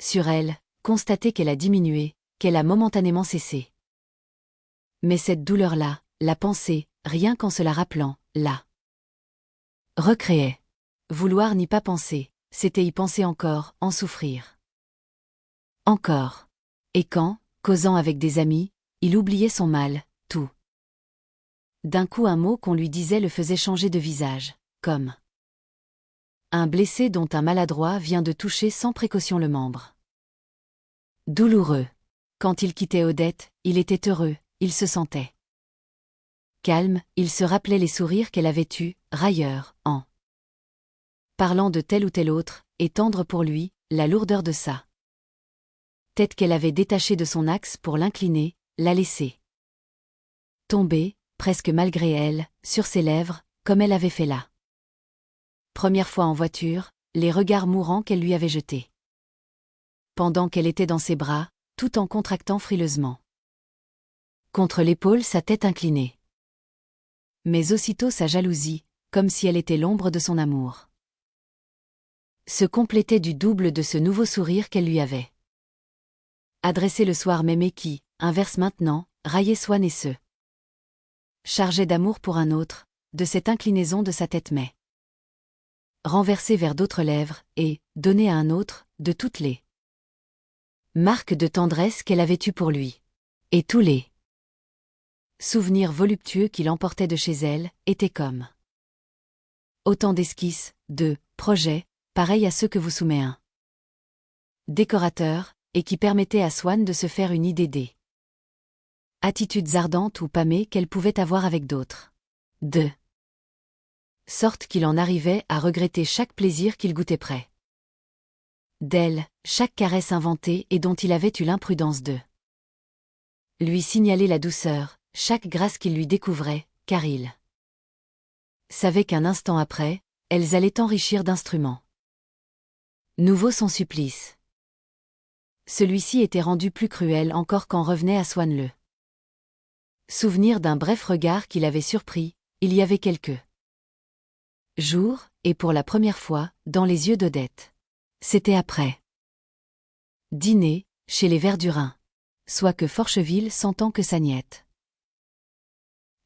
Sur elle, constater qu'elle a diminué, qu'elle a momentanément cessé. Mais cette douleur-là, la pensée, rien qu'en se la rappelant, la recréait. Vouloir n'y pas penser, c'était y penser encore, en souffrir. Encore. Et quand, causant avec des amis, il oubliait son mal, tout. D'un coup un mot qu'on lui disait le faisait changer de visage, comme un blessé dont un maladroit vient de toucher sans précaution le membre. Douloureux. Quand il quittait Odette, il était heureux, il se sentait calme, il se rappelait les sourires qu'elle avait eus, railleurs, en parlant de tel ou tel autre, et tendre pour lui, la lourdeur de ça. Tête qu'elle avait détachée de son axe pour l'incliner, la laisser tomber, presque malgré elle, sur ses lèvres, comme elle avait fait là. Première fois en voiture, les regards mourants qu'elle lui avait jetés. Pendant qu'elle était dans ses bras, tout en contractant frileusement contre l'épaule sa tête inclinée. Mais aussitôt sa jalousie, comme si elle était l'ombre de son amour, se complétait du double de ce nouveau sourire qu'elle lui avait adressé le soir même et qui, inverse maintenant, raillait Swann et se chargeait d'amour pour un autre, de cette inclinaison de sa tête mais renversée vers d'autres lèvres, et, donnée à un autre, de toutes les marques de tendresse qu'elle avait eues pour lui. Et tous les souvenirs voluptueux qu'il emportait de chez elle, étaient comme autant d'esquisses, de projets, pareils à ceux que vous soumet un décorateur, et qui permettaient à Swann de se faire une idée des attitudes ardentes ou pâmées qu'elle pouvait avoir avec d'autres. De sorte qu'il en arrivait à regretter chaque plaisir qu'il goûtait près d'elle, chaque caresse inventée et dont il avait eu l'imprudence de lui signaler la douceur, chaque grâce qu'il lui découvrait, car il savait qu'un instant après, elles allaient enrichir d'instruments nouveau son supplice. Celui-ci était rendu plus cruel encore quand revenait à Swann le souvenir d'un bref regard qu'il avait surpris, il y avait quelques jours, et pour la première fois, dans les yeux d'Odette. C'était après dîner, chez les Verdurins. Soit que Forcheville sentant que sa niète,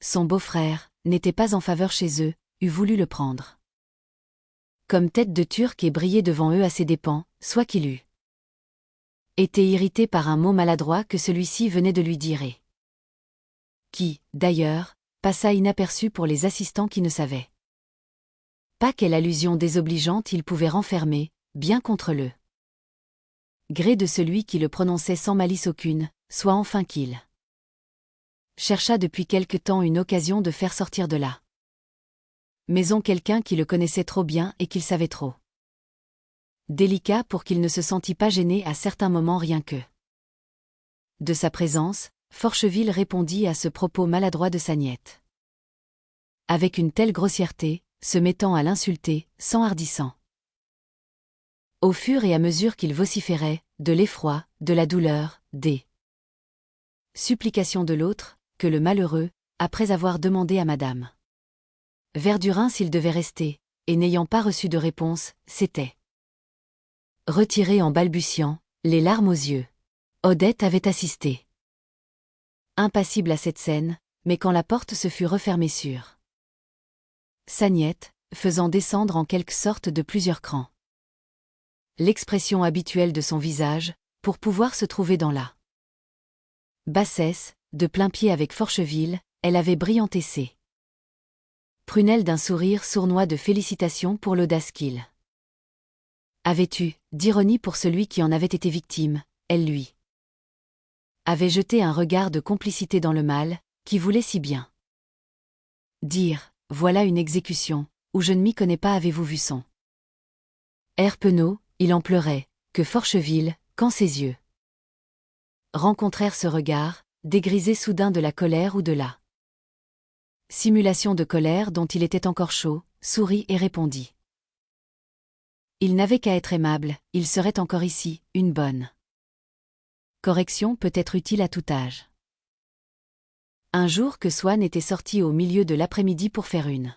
son beau-frère, n'était pas en faveur chez eux, eût voulu le prendre comme tête de Turc et briller devant eux à ses dépens, soit qu'il eût été irrité par un mot maladroit que celui-ci venait de lui dire et qui, d'ailleurs, passa inaperçu pour les assistants qui ne savaient pas quelle allusion désobligeante il pouvait renfermer, bien contre le gré de celui qui le prononçait sans malice aucune, soit enfin qu'il chercha depuis quelque temps une occasion de faire sortir de la maison quelqu'un qui le connaissait trop bien et qu'il savait trop délicat pour qu'il ne se sentît pas gêné à certains moments rien que de sa présence. Forcheville répondit à ce propos maladroit de sa niète avec une telle grossièreté, se mettant à l'insulter, s'enhardissant au fur et à mesure qu'il vociférait, de l'effroi, de la douleur, des supplications de l'autre, que le malheureux, après avoir demandé à madame Verdurin s'il devait rester, et n'ayant pas reçu de réponse, s'était retiré en balbutiant, les larmes aux yeux. Odette avait assisté. Impassible à cette scène, mais quand la porte se fut refermée sur Sagnette, faisant descendre en quelque sorte de plusieurs crans l'expression habituelle de son visage, pour pouvoir se trouver dans la bassesse, de plain pied avec Forcheville, elle avait brillanté ses prunelles d'un sourire sournois de félicitations pour l'audace qu'il avait eue, d'ironie pour celui qui en avait été victime, elle lui avait jeté un regard de complicité dans le mal, qui voulait si bien dire, voilà une exécution, où je ne m'y connais pas, avez-vous vu son air penaud, il en pleurait, que Forcheville, quand ses yeux rencontrèrent ce regard, dégrisé soudain de la colère ou de la simulation de colère dont il était encore chaud, sourit et répondit. Il n'avait qu'à être aimable, il serait encore ici, une bonne correction peut être utile à tout âge. Un jour que Swann était sorti au milieu de l'après-midi pour faire une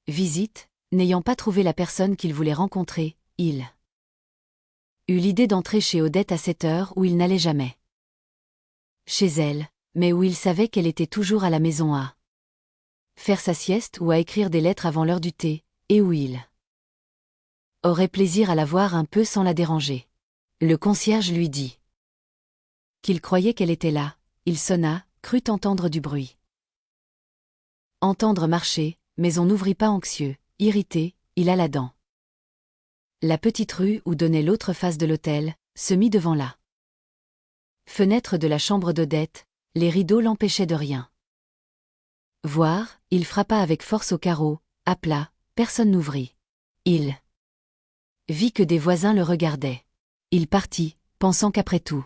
visite, n'ayant pas trouvé la personne qu'il voulait rencontrer, il eut l'idée d'entrer chez Odette à cette heure où il n'allait jamais chez elle, mais où il savait qu'elle était toujours à la maison à faire sa sieste ou à écrire des lettres avant l'heure du thé, et où il aurait plaisir à la voir un peu sans la déranger. Le concierge lui dit qu'il croyait qu'elle était là, il sonna, crut entendre du bruit. Entendre marcher, mais on n'ouvrit pas anxieux, irrité, il alla dans la petite rue où donnait l'autre face de l'hôtel, se mit devant la fenêtre de la chambre d'Odette, les rideaux l'empêchaient de rien voir, il frappa avec force au carreau, appela, personne n'ouvrit. Il vit que des voisins le regardaient. Il partit, pensant qu'après tout,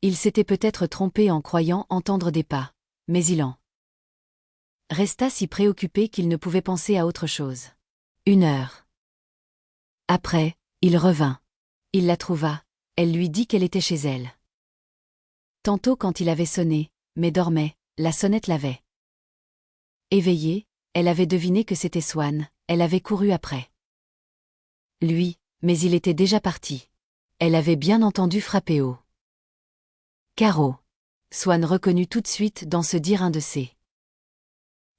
il s'était peut-être trompé en croyant entendre des pas, mais il en resta si préoccupé qu'il ne pouvait penser à autre chose. 1 heure après, il revint. Il la trouva, elle lui dit qu'elle était chez elle. Tantôt quand il avait sonné, mais dormait, la sonnette l'avait éveillée, elle avait deviné que c'était Swann, elle avait couru après lui, mais il était déjà parti. Elle avait bien entendu frapper au carreau. Swann reconnut tout de suite dans ce dire un de ces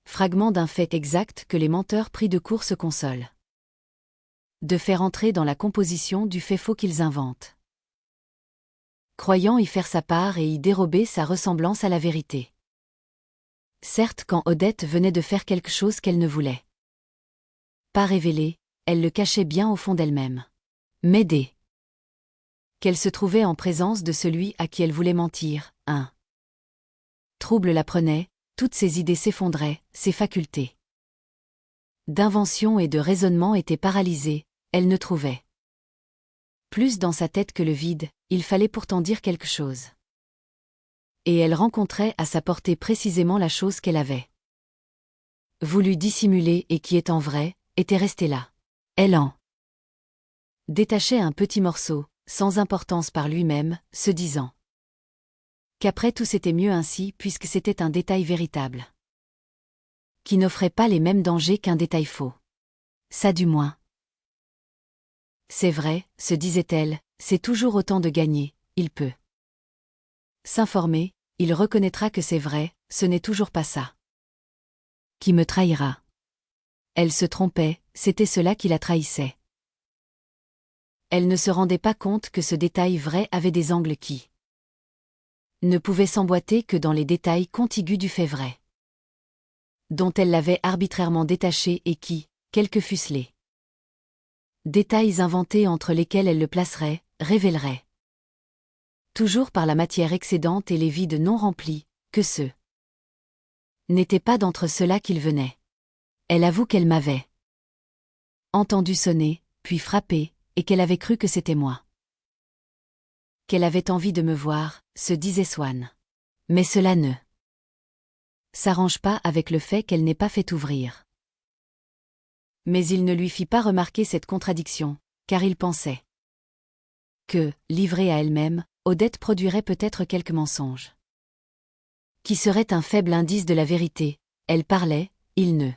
fragments d'un fait exact que les menteurs pris de court se consolent de faire entrer dans la composition du fait faux qu'ils inventent, croyant y faire sa part et y dérober sa ressemblance à la vérité. Certes, quand Odette venait de faire quelque chose qu'elle ne voulait pas révéler, elle le cachait bien au fond d'elle-même. Mais dès qu'elle se trouvait en présence de celui à qui elle voulait mentir, un trouble la prenait, toutes ses idées s'effondraient, ses facultés d'invention et de raisonnement étaient paralysées, elle ne trouvait plus dans sa tête que le vide, il fallait pourtant dire quelque chose. Et elle rencontrait à sa portée précisément la chose qu'elle avait voulu dissimuler et qui, étant vraie, était restée là. Elle en détachait un petit morceau, sans importance par lui-même, se disant qu'après tout c'était mieux ainsi puisque c'était un détail véritable, qui n'offrait pas les mêmes dangers qu'un détail faux. Ça du moins. C'est vrai, se disait-elle, c'est toujours autant de gagner, il peut s'informer, il reconnaîtra que c'est vrai, ce n'est toujours pas ça qui me trahira. Elle se trompait, c'était cela qui la trahissait. Elle ne se rendait pas compte que ce détail vrai avait des angles qui ne pouvaient s'emboîter que dans les détails contigus du fait vrai, dont elle l'avait arbitrairement détaché et qui, quels que fussent les détails inventés entre lesquels elle le placerait, révéleraient toujours par la matière excédente et les vides non remplis, que ce n'était pas d'entre ceux-là qu'il venait. Elle avoue qu'elle m'avait entendu sonner, puis frapper, et qu'elle avait cru que c'était moi. Qu'elle avait envie de me voir, se disait Swann. Mais cela ne s'arrange pas avec le fait qu'elle n'ait pas fait ouvrir. Mais il ne lui fit pas remarquer cette contradiction, car il pensait que, livrée à elle-même, Odette produirait peut-être quelque mensonge qui serait un faible indice de la vérité. Elle parlait, il ne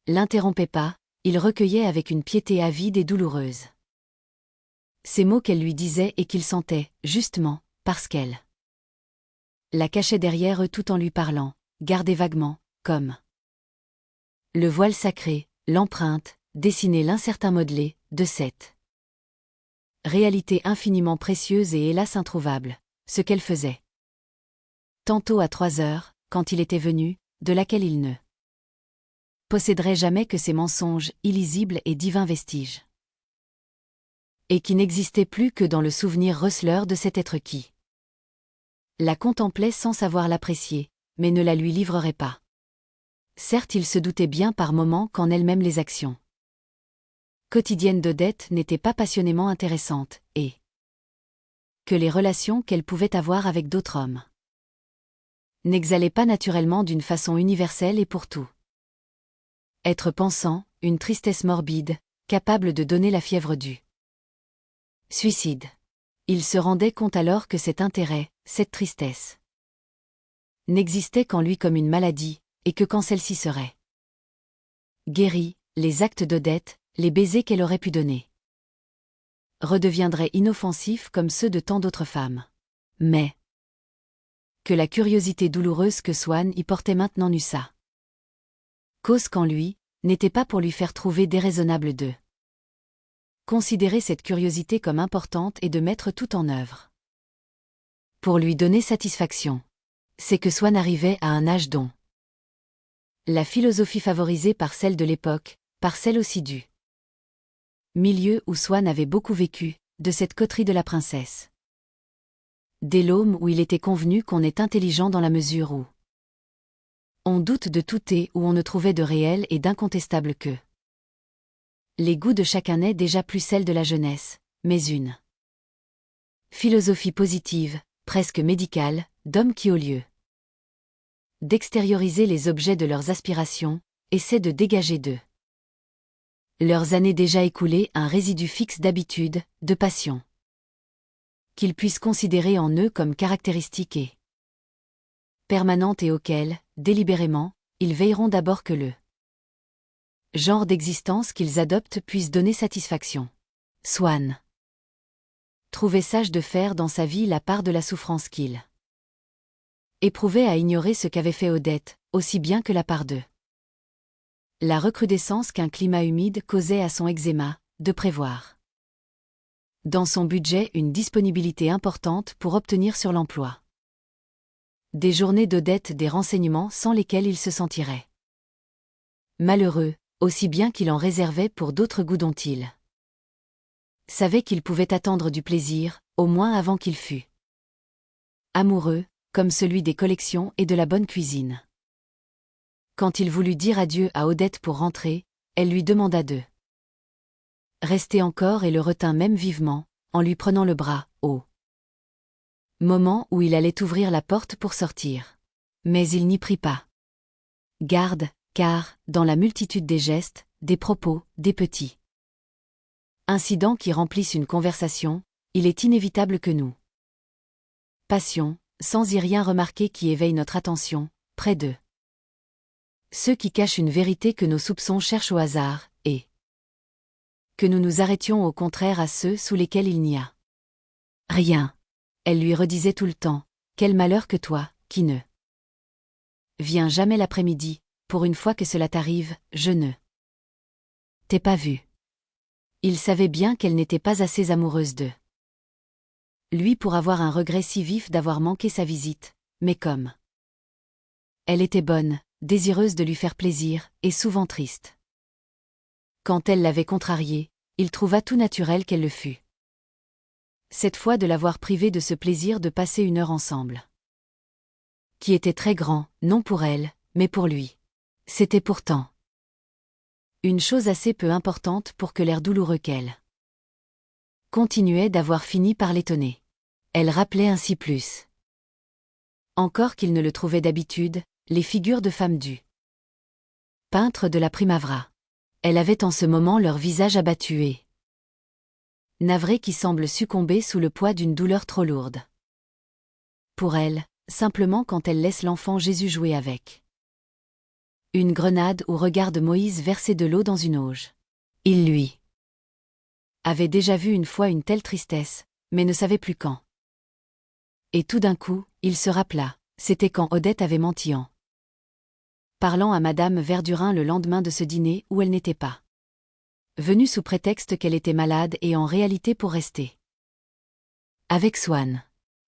l'interrompait pas, il recueillait avec une piété avide et douloureuse ces mots qu'elle lui disait et qu'il sentait, justement, parce qu'elle la cachait derrière eux tout en lui parlant, gardait vaguement, comme le voile sacré, l'empreinte, dessinée l'incertain modelé, de cette réalité infiniment précieuse et hélas introuvable, ce qu'elle faisait. Tantôt à 3 heures, quand il était venu, de laquelle il ne posséderait jamais que ces mensonges, illisibles et divins vestiges. Et qui n'existaient plus que dans le souvenir receleur de cet être qui la contemplait sans savoir l'apprécier, mais ne la lui livrerait pas. Certes, il se doutait bien par moments qu'en elle-même les actions quotidiennes d'Odette n'étaient pas passionnément intéressantes, et que les relations qu'elle pouvait avoir avec d'autres hommes n'exhalaient pas naturellement d'une façon universelle et pour tout être pensant, une tristesse morbide, capable de donner la fièvre du suicide. Il se rendait compte alors que cet intérêt, cette tristesse, n'existait qu'en lui comme une maladie, et que quand celle-ci serait guérie, les actes d'Odette, les baisers qu'elle aurait pu donner, redeviendraient inoffensifs comme ceux de tant d'autres femmes. Mais que la curiosité douloureuse que Swann y portait maintenant n'eût sa cause qu'en lui, n'était pas pour lui faire trouver déraisonnable de considérer cette curiosité comme importante et de mettre tout en œuvre pour lui donner satisfaction. C'est que Swann arrivait à un âge dont la philosophie favorisée par celle de l'époque, par celle aussi du milieu où Swann avait beaucoup vécu, de cette coterie de la princesse. Dès l'homme où il était convenu qu'on est intelligent dans la mesure où on doute de tout et où on ne trouvait de réel et d'incontestable que les goûts de chacun n'est déjà plus celle de la jeunesse, mais une philosophie positive, presque médicale, d'hommes qui au lieu d'extérioriser les objets de leurs aspirations, essaient de dégager d'eux leurs années déjà écoulées un résidu fixe d'habitude, de passion qu'ils puissent considérer en eux comme caractéristiques et permanentes et auxquelles, délibérément, ils veilleront d'abord que le genre d'existence qu'ils adoptent puisse donner satisfaction. Swann trouvait sage de faire dans sa vie la part de la souffrance qu'il éprouvait à ignorer ce qu'avait fait Odette, aussi bien que la part de la recrudescence qu'un climat humide causait à son eczéma, de prévoir dans son budget une disponibilité importante pour obtenir sur l'emploi des journées d'Odette des renseignements sans lesquels il se sentirait malheureux, aussi bien qu'il en réservait pour d'autres goûts dont il savait qu'il pouvait attendre du plaisir, au moins avant qu'il fût amoureux, comme celui des collections et de la bonne cuisine. Quand il voulut dire adieu à Odette pour rentrer, elle lui demanda de rester encore et le retint même vivement, en lui prenant le bras, au moment où il allait ouvrir la porte pour sortir. Mais il n'y prit pas garde, car, dans la multitude des gestes, des propos, des petits incidents qui remplissent une conversation, il est inévitable que nous passions, sans y rien remarquer qui éveille notre attention, près d'eux. Ceux qui cachent une vérité que nos soupçons cherchent au hasard, et que nous nous arrêtions au contraire à ceux sous lesquels il n'y a rien. Elle lui redisait tout le temps, quel malheur que toi, qui ne viens jamais l'après-midi, pour une fois que cela t'arrive, je ne t'ai pas vu. Il savait bien qu'elle n'était pas assez amoureuse d'eux lui pour avoir un regret si vif d'avoir manqué sa visite, mais comme elle était bonne, désireuse de lui faire plaisir, et souvent triste. Quand elle l'avait contrarié, il trouva tout naturel qu'elle le fût. Cette fois de l'avoir privé de ce plaisir de passer une heure ensemble. Qui était très grand, non pour elle, mais pour lui. C'était pourtant une chose assez peu importante pour que l'air douloureux qu'elle continuait d'avoir fini par l'étonner. Elle rappelait ainsi plus encore qu'il ne le trouvait d'habitude, les figures de femmes du peintre de la Primavera. Elle avait en ce moment leur visage abattu et navré qui semble succomber sous le poids d'une douleur trop lourde. Pour elle, simplement quand elle laisse l'enfant Jésus jouer avec Une grenade où regarde Moïse verser de l'eau dans une auge. Il lui avait déjà vu une fois une telle tristesse, mais ne savait plus quand. Et tout d'un coup, il se rappela, c'était quand Odette avait menti en parlant à Madame Verdurin le lendemain de ce dîner où elle n'était pas venue sous prétexte qu'elle était malade et en réalité pour rester avec Swann.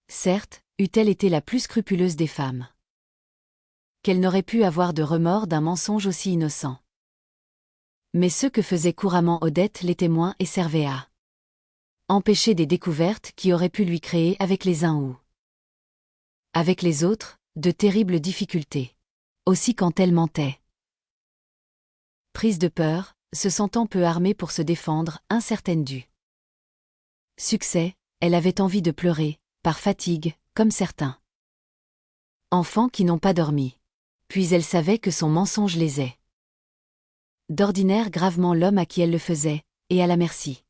Certes, eût-elle été la plus scrupuleuse des femmes. Qu'elle n'aurait pu avoir de remords d'un mensonge aussi innocent. Mais ce que faisait couramment Odette l'étaient moins et servait à empêcher des découvertes qui auraient pu lui créer avec les uns ou avec les autres, de terribles difficultés. Aussi quand elle mentait. Prise de peur, se sentant peu armée pour se défendre, incertaine du succès, elle avait envie de pleurer, par fatigue, comme certains enfants qui n'ont pas dormi. Puis elle savait que son mensonge lésait d'ordinaire gravement l'homme à qui elle le faisait, et à la merci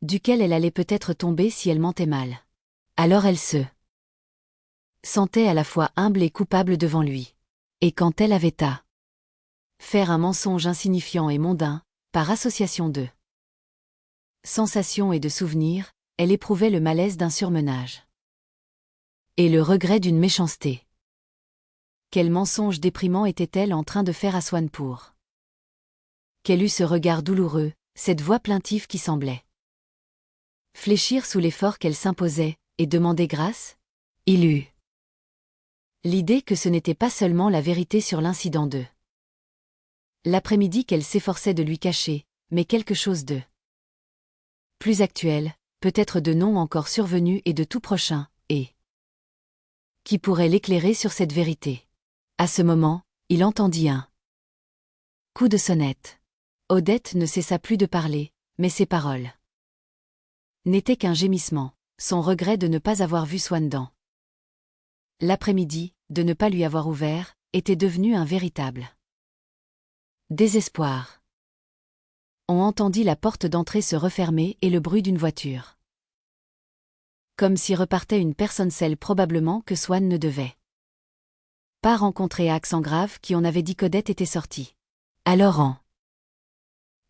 duquel elle allait peut-être tomber si elle mentait mal. Alors elle se sentait à la fois humble et coupable devant lui. Et quand elle avait à faire un mensonge insignifiant et mondain, par association de sensations et de souvenirs, elle éprouvait le malaise d'un surmenage. Et le regret d'une méchanceté. Quel mensonge déprimant était-elle en train de faire à Swann pour qu'elle eut ce regard douloureux, cette voix plaintive qui semblait fléchir sous l'effort qu'elle s'imposait, et demander grâce? Il eut l'idée que ce n'était pas seulement la vérité sur l'incident de l'après-midi qu'elle s'efforçait de lui cacher, mais quelque chose de plus actuel, peut-être de non encore survenu et de tout prochain, et qui pourrait l'éclairer sur cette vérité. À ce moment, il entendit un coup de sonnette. Odette ne cessa plus de parler, mais ses paroles n'étaient qu'un gémissement, son regret de ne pas avoir vu Swann dans l'après-midi, de ne pas lui avoir ouvert, était devenu un véritable désespoir. On entendit la porte d'entrée se refermer et le bruit d'une voiture. Comme si repartait une personne, celle probablement que Swann ne devait pas rencontrer, à accent grave qui on avait dit qu'Odette était sortie. Alors en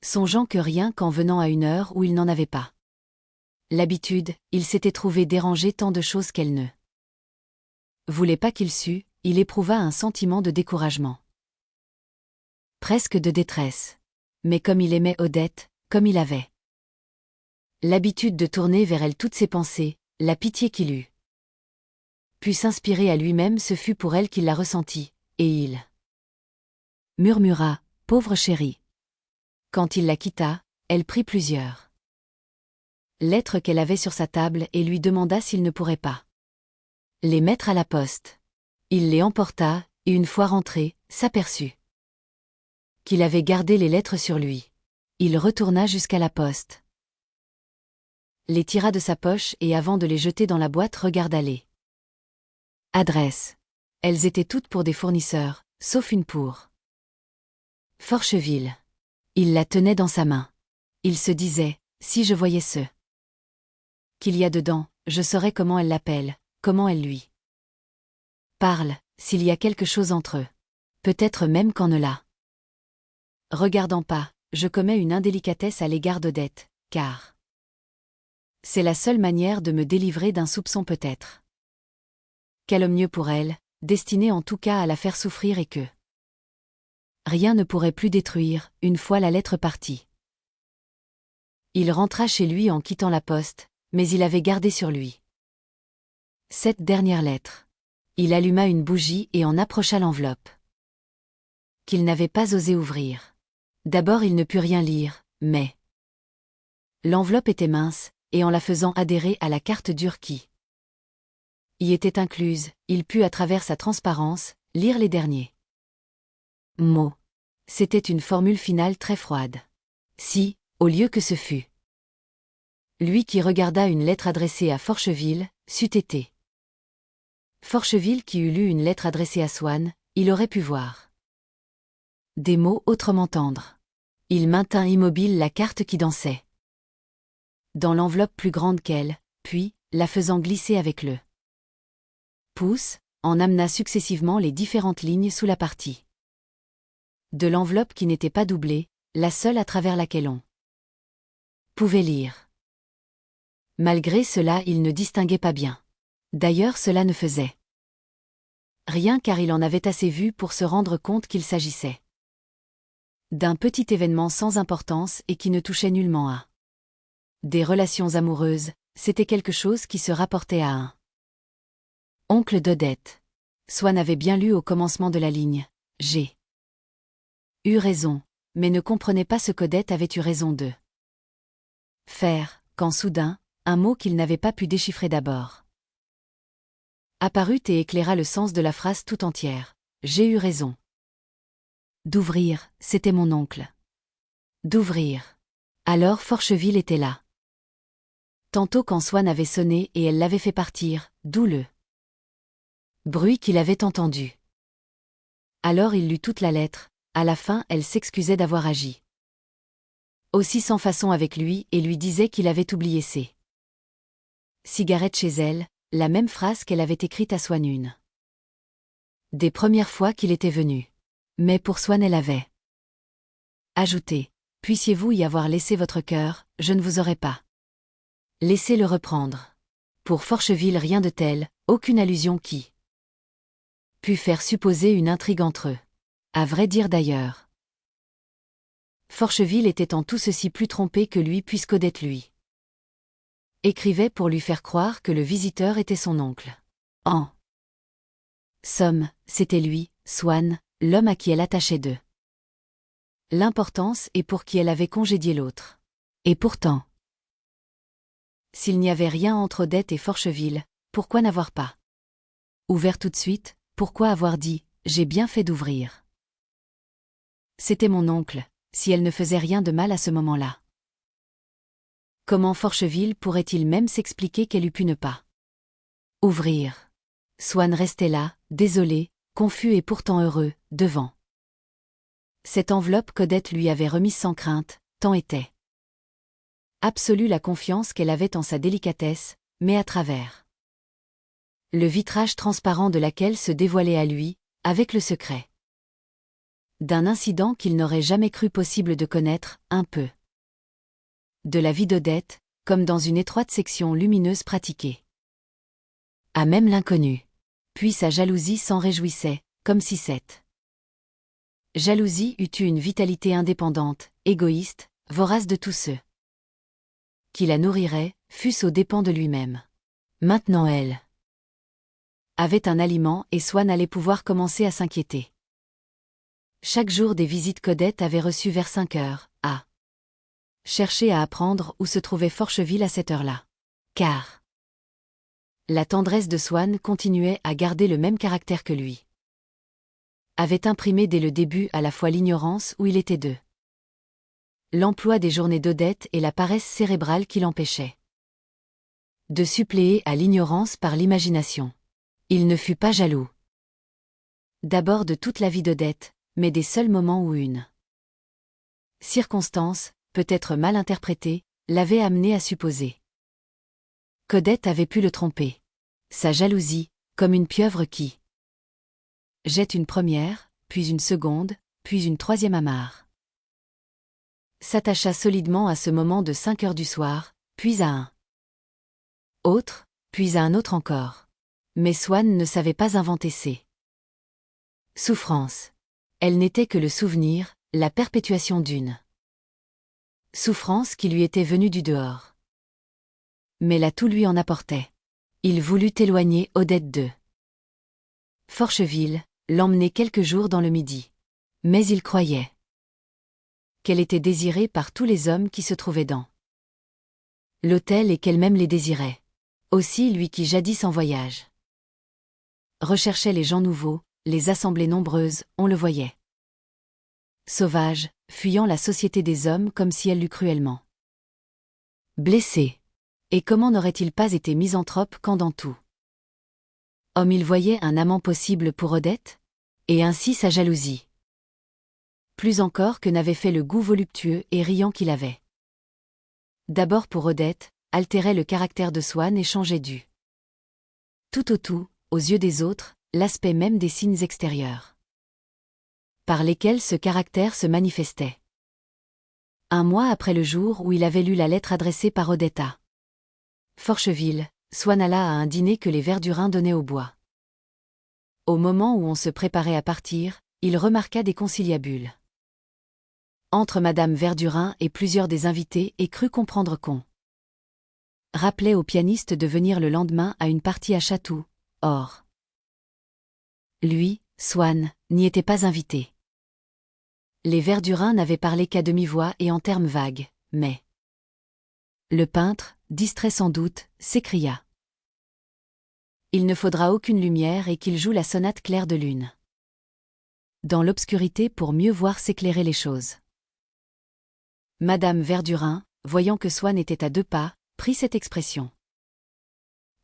songeant que rien qu'en venant à une heure où il n'en avait pas l'habitude, il s'était trouvé déranger tant de choses qu'elle ne voulait pas qu'il sût, il éprouva un sentiment de découragement. Presque de détresse. Mais comme il aimait Odette, comme il avait l'habitude de tourner vers elle toutes ses pensées, la pitié qu'il eut pu s'inspirer à lui-même, ce fut pour elle qu'il la ressentit, et il murmura, « Pauvre chérie ». Quand il la quitta, elle prit plusieurs lettres qu'elle avait sur sa table et lui demanda s'il ne pourrait pas les mettre à la poste. Il les emporta, et une fois rentré, s'aperçut qu'il avait gardé les lettres sur lui. Il retourna jusqu'à la poste, les tira de sa poche et avant de les jeter dans la boîte regarda les adresses. Elles étaient toutes pour des fournisseurs, sauf une pour Forcheville. Il la tenait dans sa main. Il se disait, si je voyais ce qu'il y a dedans, je saurais comment elle l'appelle, comment elle lui parle, s'il y a quelque chose entre eux. Peut-être même qu'en ne la regardant pas, je commets une indélicatesse à l'égard d'Odette, car c'est la seule manière de me délivrer d'un soupçon peut-être calomnieux pour elle, destiné en tout cas à la faire souffrir et que rien ne pourrait plus détruire, une fois la lettre partie. Il rentra chez lui en quittant la poste, mais il avait gardé sur lui cette dernière lettre. Il alluma une bougie et en approcha l'enveloppe qu'il n'avait pas osé ouvrir. D'abord il ne put rien lire, mais l'enveloppe était mince, et en la faisant adhérer à la carte dure qui y était incluse, il put à travers sa transparence, lire les derniers mots. C'était une formule finale très froide. Si, au lieu que ce fût lui qui regarda une lettre adressée à Forcheville, c'eût été Forcheville qui eût lu une lettre adressée à Swann, il aurait pu voir des mots autrement tendres. Il maintint immobile la carte qui dansait dans l'enveloppe plus grande qu'elle, puis, la faisant glisser avec le pouce, en amena successivement les différentes lignes sous la partie De l'enveloppe qui n'était pas doublée, la seule à travers laquelle on pouvait lire. Malgré cela, il ne distinguait pas bien. D'ailleurs, cela ne faisait rien car il en avait assez vu pour se rendre compte qu'il s'agissait d'un petit événement sans importance et qui ne touchait nullement à des relations amoureuses, c'était quelque chose qui se rapportait à un oncle d'Odette. Swann avait bien lu au commencement de la ligne. J'ai eu raison, mais ne comprenait pas ce qu'Odette avait eu raison de faire, quand soudain, un mot qu'il n'avait pas pu déchiffrer d'abord apparut et éclaira le sens de la phrase tout entière. J'ai eu raison. D'ouvrir, c'était mon oncle. D'ouvrir. Alors Forcheville était là. Tantôt quand Swann avait sonné et elle l'avait fait partir, d'où le bruit qu'il avait entendu. Alors il lut toute la lettre, à la fin elle s'excusait d'avoir agi aussi sans façon avec lui et lui disait qu'il avait oublié ses cigarettes chez elle, la même phrase qu'elle avait écrite à Swann une des premières fois qu'il était venu. Mais pour Swann elle avait ajouté. Puissiez-vous y avoir laissé votre cœur, je ne vous aurais pas laissé le reprendre. Pour Forcheville rien de tel, aucune allusion qui pût faire supposer une intrigue entre eux. À vrai dire d'ailleurs, Forcheville était en tout ceci plus trompé que lui puisqu'Odette lui écrivait pour lui faire croire que le visiteur était son oncle. En somme, c'était lui, Swann, l'homme à qui elle attachait de l'importance et pour qui elle avait congédié l'autre. Et pourtant, s'il n'y avait rien entre Odette et Forcheville, pourquoi n'avoir pas ouvert tout de suite, pourquoi avoir dit « j'ai bien fait d'ouvrir ». C'était mon oncle, si elle ne faisait rien de mal à ce moment-là. Comment Forcheville pourrait-il même s'expliquer qu'elle eût pu ne pas ouvrir? Swann restait là, désolé, confus et pourtant heureux, devant cette enveloppe qu'Odette lui avait remise sans crainte, tant était absolue la confiance qu'elle avait en sa délicatesse, mais à travers le vitrage transparent de laquelle se dévoilait à lui, avec le secret d'un incident qu'il n'aurait jamais cru possible de connaître, un peu de la vie d'Odette, comme dans une étroite section lumineuse pratiquée à même l'inconnu. Puis sa jalousie s'en réjouissait, comme si cette jalousie eût eu une vitalité indépendante, égoïste, vorace de tous ceux qui la nourriraient, fût-ce aux dépens de lui-même. Maintenant elle avait un aliment et Swann allait pouvoir commencer à s'inquiéter. Chaque jour des visites qu'Odette avait reçues vers 5 heures, à chercher à apprendre où se trouvait Forcheville à cette heure-là. Car la tendresse de Swann continuait à garder le même caractère que lui avait imprimé dès le début à la fois l'ignorance où il était de l'emploi des journées d'Odette et la paresse cérébrale qui l'empêchait de suppléer à l'ignorance par l'imagination. Il ne fut pas jaloux d'abord de toute la vie d'Odette, mais des seuls moments où une circonstance, peut-être mal interprétée, l'avait amené à supposer qu'Odette avait pu le tromper. Sa jalousie, comme une pieuvre qui jette une première, puis une seconde, puis une troisième amarre, s'attacha solidement à ce moment de 5 heures du soir, puis à un autre, puis à un autre encore. Mais Swann ne savait pas inventer ces souffrances. Elle n'était que le souvenir, la perpétuation d'une souffrance qui lui était venue du dehors. Mais là tout lui en apportait. Il voulut éloigner Odette de Forcheville, l'emmener quelques jours dans le Midi. Mais il croyait qu'elle était désirée par tous les hommes qui se trouvaient dans l'hôtel et qu'elle-même les désirait. Aussi lui qui jadis en voyage recherchait les gens nouveaux, les assemblées nombreuses, on le voyait sauvage, fuyant la société des hommes comme si elle l'eût cruellement blessé. Et comment n'aurait-il pas été misanthrope quand dans tout homme il voyait un amant possible pour Odette? Et ainsi sa jalousie. Plus encore que n'avait fait le goût voluptueux et riant qu'il avait. D'abord pour Odette, altérait le caractère de Swann et changeait du tout au tout, aux yeux des autres, l'aspect même des signes extérieurs. par lesquels ce caractère se manifestait. Un mois après le jour où il avait lu la lettre adressée par Odette à Forcheville, Swann alla à un dîner que les Verdurin donnaient au bois. Au moment où on se préparait à partir, il remarqua des conciliabules entre Madame Verdurin et plusieurs des invités et crut comprendre qu'on rappelait au pianiste de venir le lendemain à une partie à Chatou. Or, lui, Swann, n'y était pas invité. Les Verdurin n'avaient parlé qu'à demi-voix et en termes vagues, mais le peintre, distrait sans doute, s'écria: il ne faudra aucune lumière et qu'il joue la sonate claire de lune dans l'obscurité pour mieux voir s'éclairer les choses. Madame Verdurin, voyant que Swann était à 2 pas, prit cette expression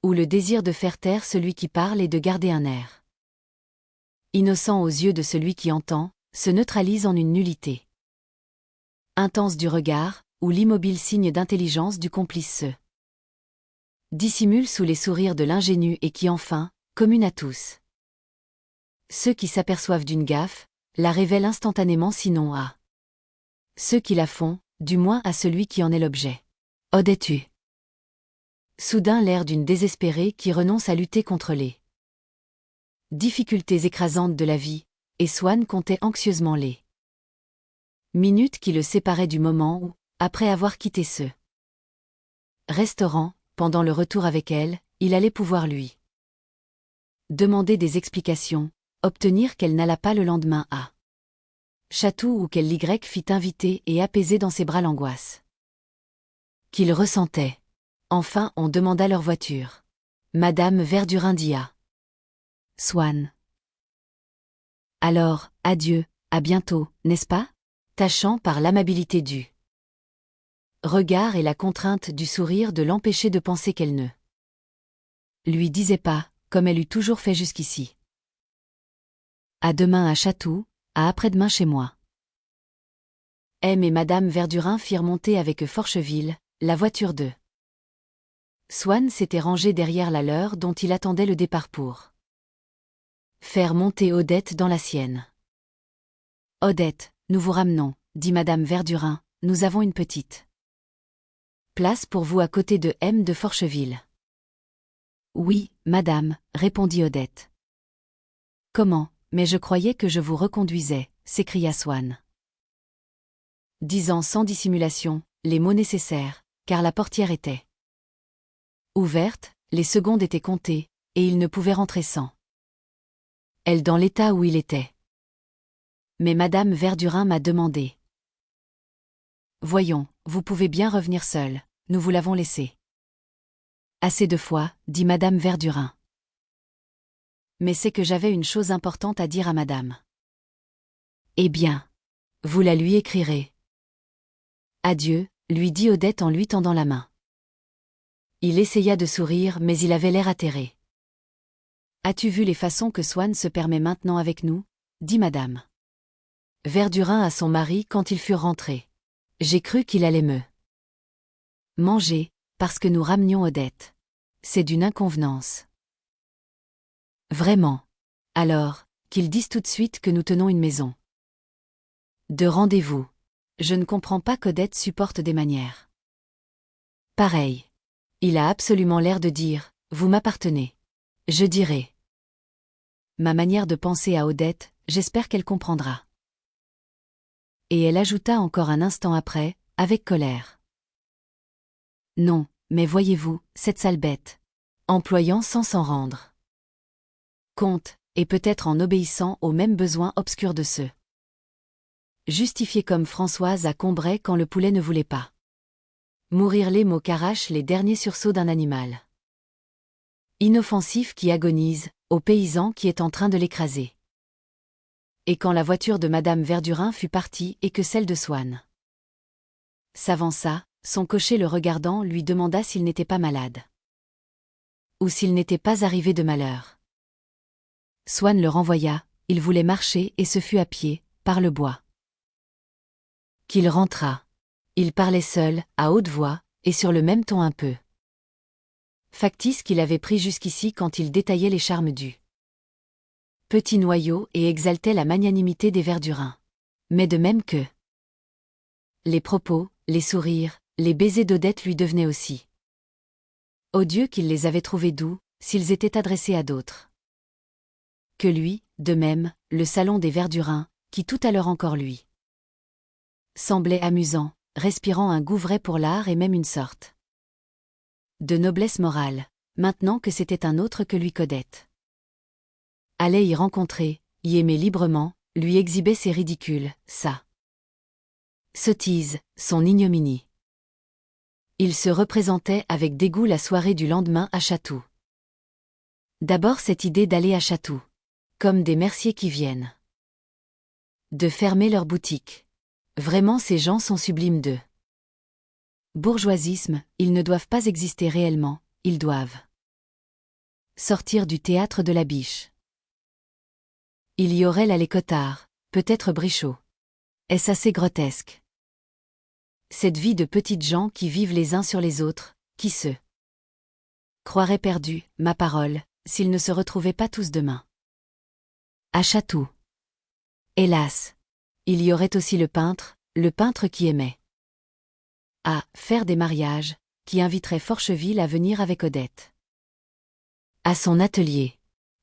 où le désir de faire taire celui qui parle et de garder un air innocent aux yeux de celui qui entend, se neutralise en une nullité intense du regard, où l'immobile signe d'intelligence du complice se dissimule sous les sourires de l'ingénu et qui enfin, commune à tous ceux qui s'aperçoivent d'une gaffe, la révèlent instantanément sinon à ceux qui la font, du moins à celui qui en est l'objet. Odette eut soudain l'air d'une désespérée qui renonce à lutter contre les difficultés écrasantes de la vie, et Swann comptait anxieusement les minutes qui le séparaient du moment où, après avoir quitté ce restaurant, pendant le retour avec elle, il allait pouvoir lui demander des explications, obtenir qu'elle n'allât pas le lendemain à Chatou ou qu'elle l'y fit inviter et apaiser dans ses bras l'angoisse qu'il ressentait. Enfin on demanda leur voiture. Madame Verdurin dit à Swann: alors, adieu, à bientôt, n'est-ce pas? Tâchant par l'amabilité du regard et la contrainte du sourire de l'empêcher de penser qu'elle ne lui disait pas, comme elle eût toujours fait jusqu'ici: à demain à Chatou, à après-demain chez moi. M et Madame Verdurin firent monter avec Forcheville la voiture de Swann s'était rangé derrière la leur dont il attendait le départ pour faire monter Odette dans la sienne. Odette, nous vous ramenons, dit Madame Verdurin, nous avons une petite place pour vous à côté de M de Forcheville. Oui, madame, répondit Odette. Comment, mais je croyais que je vous reconduisais, s'écria Swann, disant sans dissimulation les mots nécessaires, car la portière était ouverte, les secondes étaient comptées, et il ne pouvait rentrer sans elle dans l'état où il était. Mais Madame Verdurin m'a demandé. Voyons, vous pouvez bien revenir seule, nous vous l'avons laissé assez de fois, dit Madame Verdurin. Mais c'est que j'avais une chose importante à dire à madame. Eh bien, vous la lui écrirez. Adieu, lui dit Odette en lui tendant la main. Il essaya de sourire mais il avait l'air atterré. As-tu vu les façons que Swann se permet maintenant avec nous? Dit Madame Verdurin à son mari quand ils furent rentrés. J'ai cru qu'il allait me manger, parce que nous ramenions Odette. C'est d'une inconvenance. Vraiment. Alors, qu'ils disent tout de suite que nous tenons une maison de rendez-vous. Je ne comprends pas qu'Odette supporte des manières pareilles. Il a absolument l'air de dire, vous m'appartenez. Je dirai ma manière de penser à Odette, j'espère qu'elle comprendra. Et elle ajouta encore un instant après, avec colère. Non, mais voyez-vous, cette sale bête. Employant sans s'en rendre compte, et peut-être en obéissant aux mêmes besoins obscurs de ceux justifiés comme Françoise à Combray quand le poulet ne voulait pas mourir, les mots qu'arrachent les derniers sursauts d'un animal inoffensif qui agonise, au paysan qui est en train de l'écraser. Et quand la voiture de Madame Verdurin fut partie et que celle de Swann s'avança, son cocher le regardant lui demanda s'il n'était pas malade. Ou s'il n'était pas arrivé de malheur. Swann le renvoya, il voulait marcher et ce fut à pied, par le bois qu'il rentra. Il parlait seul, à haute voix, et sur le même ton un peu factice qu'il avait pris jusqu'ici quand il détaillait les charmes du petit noyau et exaltait la magnanimité des Verdurins. Mais de même que les propos, les sourires, les baisers d'Odette lui devenaient aussi odieux qu'il les avait trouvés doux, s'ils étaient adressés à d'autres que lui, de même, le salon des Verdurins, qui tout à l'heure encore lui semblait amusant, respirant un goût vrai pour l'art et même une sorte de noblesse morale, maintenant que c'était un autre que lui qu'Odette allait y rencontrer, y aimer librement, lui exhibait ses ridicules, sa sottise, son ignominie. Il se représentait avec dégoût la soirée du lendemain à Chatou. D'abord cette idée d'aller à Chatou, comme des merciers qui viennent de fermer leur boutique. Vraiment ces gens sont sublimes de bourgeoisisme, ils ne doivent pas exister réellement, ils doivent sortir du théâtre de la Biche. Il y aurait là les Cottard, peut-être Brichot. Est-ce assez grotesque? Cette vie de petites gens qui vivent les uns sur les autres, qui se croiraient perdus, ma parole, s'ils ne se retrouvaient pas tous demain à Chatou. Hélas! Il y aurait aussi le peintre qui aimait à faire des mariages, qui inviterait Forcheville à venir avec Odette à son atelier.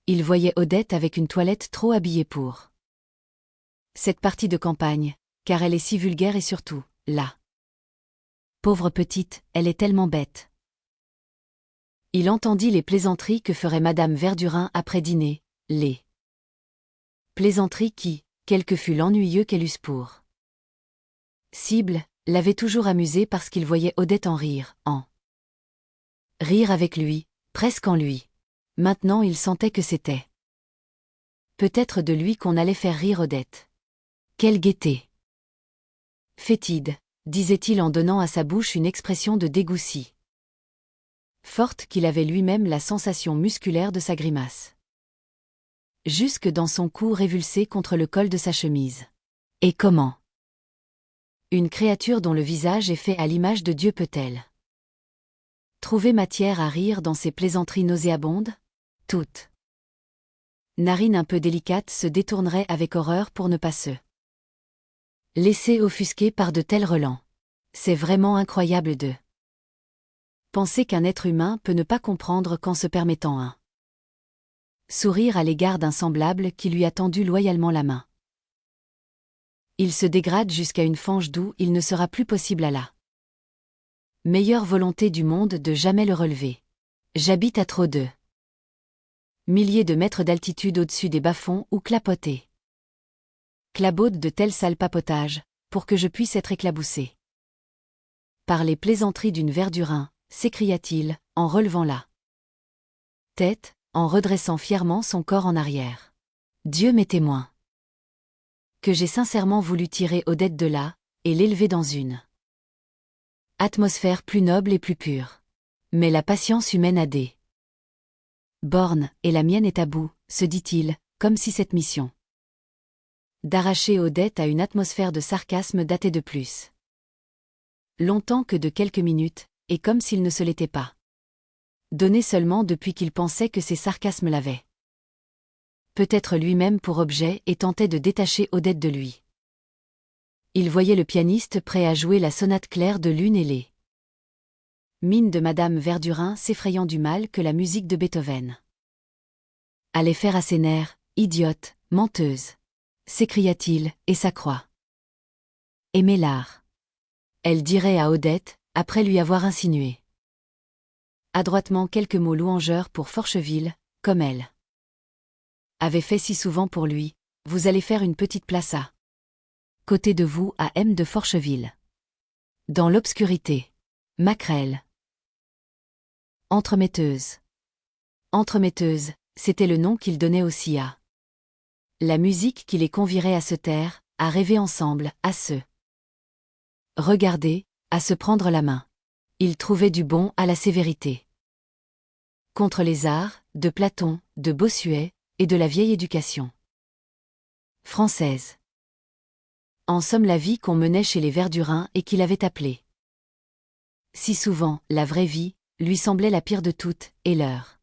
Il voyait Odette avec une toilette trop habillée pour cette partie de campagne, car elle est si vulgaire et surtout, là. Pauvre petite, elle est tellement bête. Il entendit les plaisanteries que ferait Madame Verdurin après dîner, les plaisanteries qui, quel que fût l'ennuyeux qu'elles eussent pour cible, l'avaient toujours amusé parce qu'il voyait Odette en rire avec lui, presque en lui. Maintenant il sentait que c'était peut-être de lui qu'on allait faire rire Odette. Quelle gaieté! Fétide, disait-il en donnant à sa bouche une expression de dégoût si forte qu'il avait lui-même la sensation musculaire de sa grimace. Jusque dans son cou révulsé contre le col de sa chemise. Et comment une créature dont le visage est fait à l'image de Dieu peut-elle trouver matière à rire dans ces plaisanteries nauséabondes? Toutes narines un peu délicates se détourneraient avec horreur pour ne pas se laisser offusquer par de tels relents. C'est vraiment incroyable de penser qu'un être humain peut ne pas comprendre qu'en se permettant un sourire à l'égard d'un semblable qui lui a tendu loyalement la main, il se dégrade jusqu'à une fange d'où il ne sera plus possible à la meilleure volonté du monde de jamais le relever. J'habite à trop de milliers de mètres d'altitude au-dessus des bas-fonds où clapoter clabaude de tels sales papotages, pour que je puisse être éclaboussé par les plaisanteries d'une Verdurin, s'écria-t-il, en relevant la tête, en redressant fièrement son corps en arrière. Dieu m'est témoin que j'ai sincèrement voulu tirer Odette de là, et l'élever dans une atmosphère plus noble et plus pure. Mais la patience humaine a des bornes, et la mienne est à bout, se dit-il, comme si cette mission d'arracher Odette à une atmosphère de sarcasme datait de plus longtemps que de quelques minutes, et comme s'il ne se l'était pas donné seulement depuis qu'il pensait que ces sarcasmes l'avaient peut-être lui-même pour objet et tentait de détacher Odette de lui. Il voyait le pianiste prêt à jouer la sonate claire de Lune et les mines de Madame Verdurin s'effrayant du mal que la musique de Beethoven allait faire à ses nerfs. Idiote, menteuse, s'écria-t-il, et sa croix. Aimer l'art. Elle dirait à Odette, après lui avoir insinué adroitement quelques mots louangeurs pour Forcheville, comme elle avait fait si souvent pour lui, vous allez faire une petite place à côté de vous à M de Forcheville. Dans l'obscurité. Maquerelle. Entremetteuse. Entremetteuse, c'était le nom qu'il donnait aussi à la musique qui les convierait à se taire, à rêver ensemble, à se regarder, à se prendre la main. Il trouvait du bon à la sévérité. Contre les arts, de Platon, de Bossuet, et de la vieille éducation française. En somme la vie qu'on menait chez les Verdurins et qu'il avait appelée si souvent la vraie vie, lui semblait la pire de toutes, et leur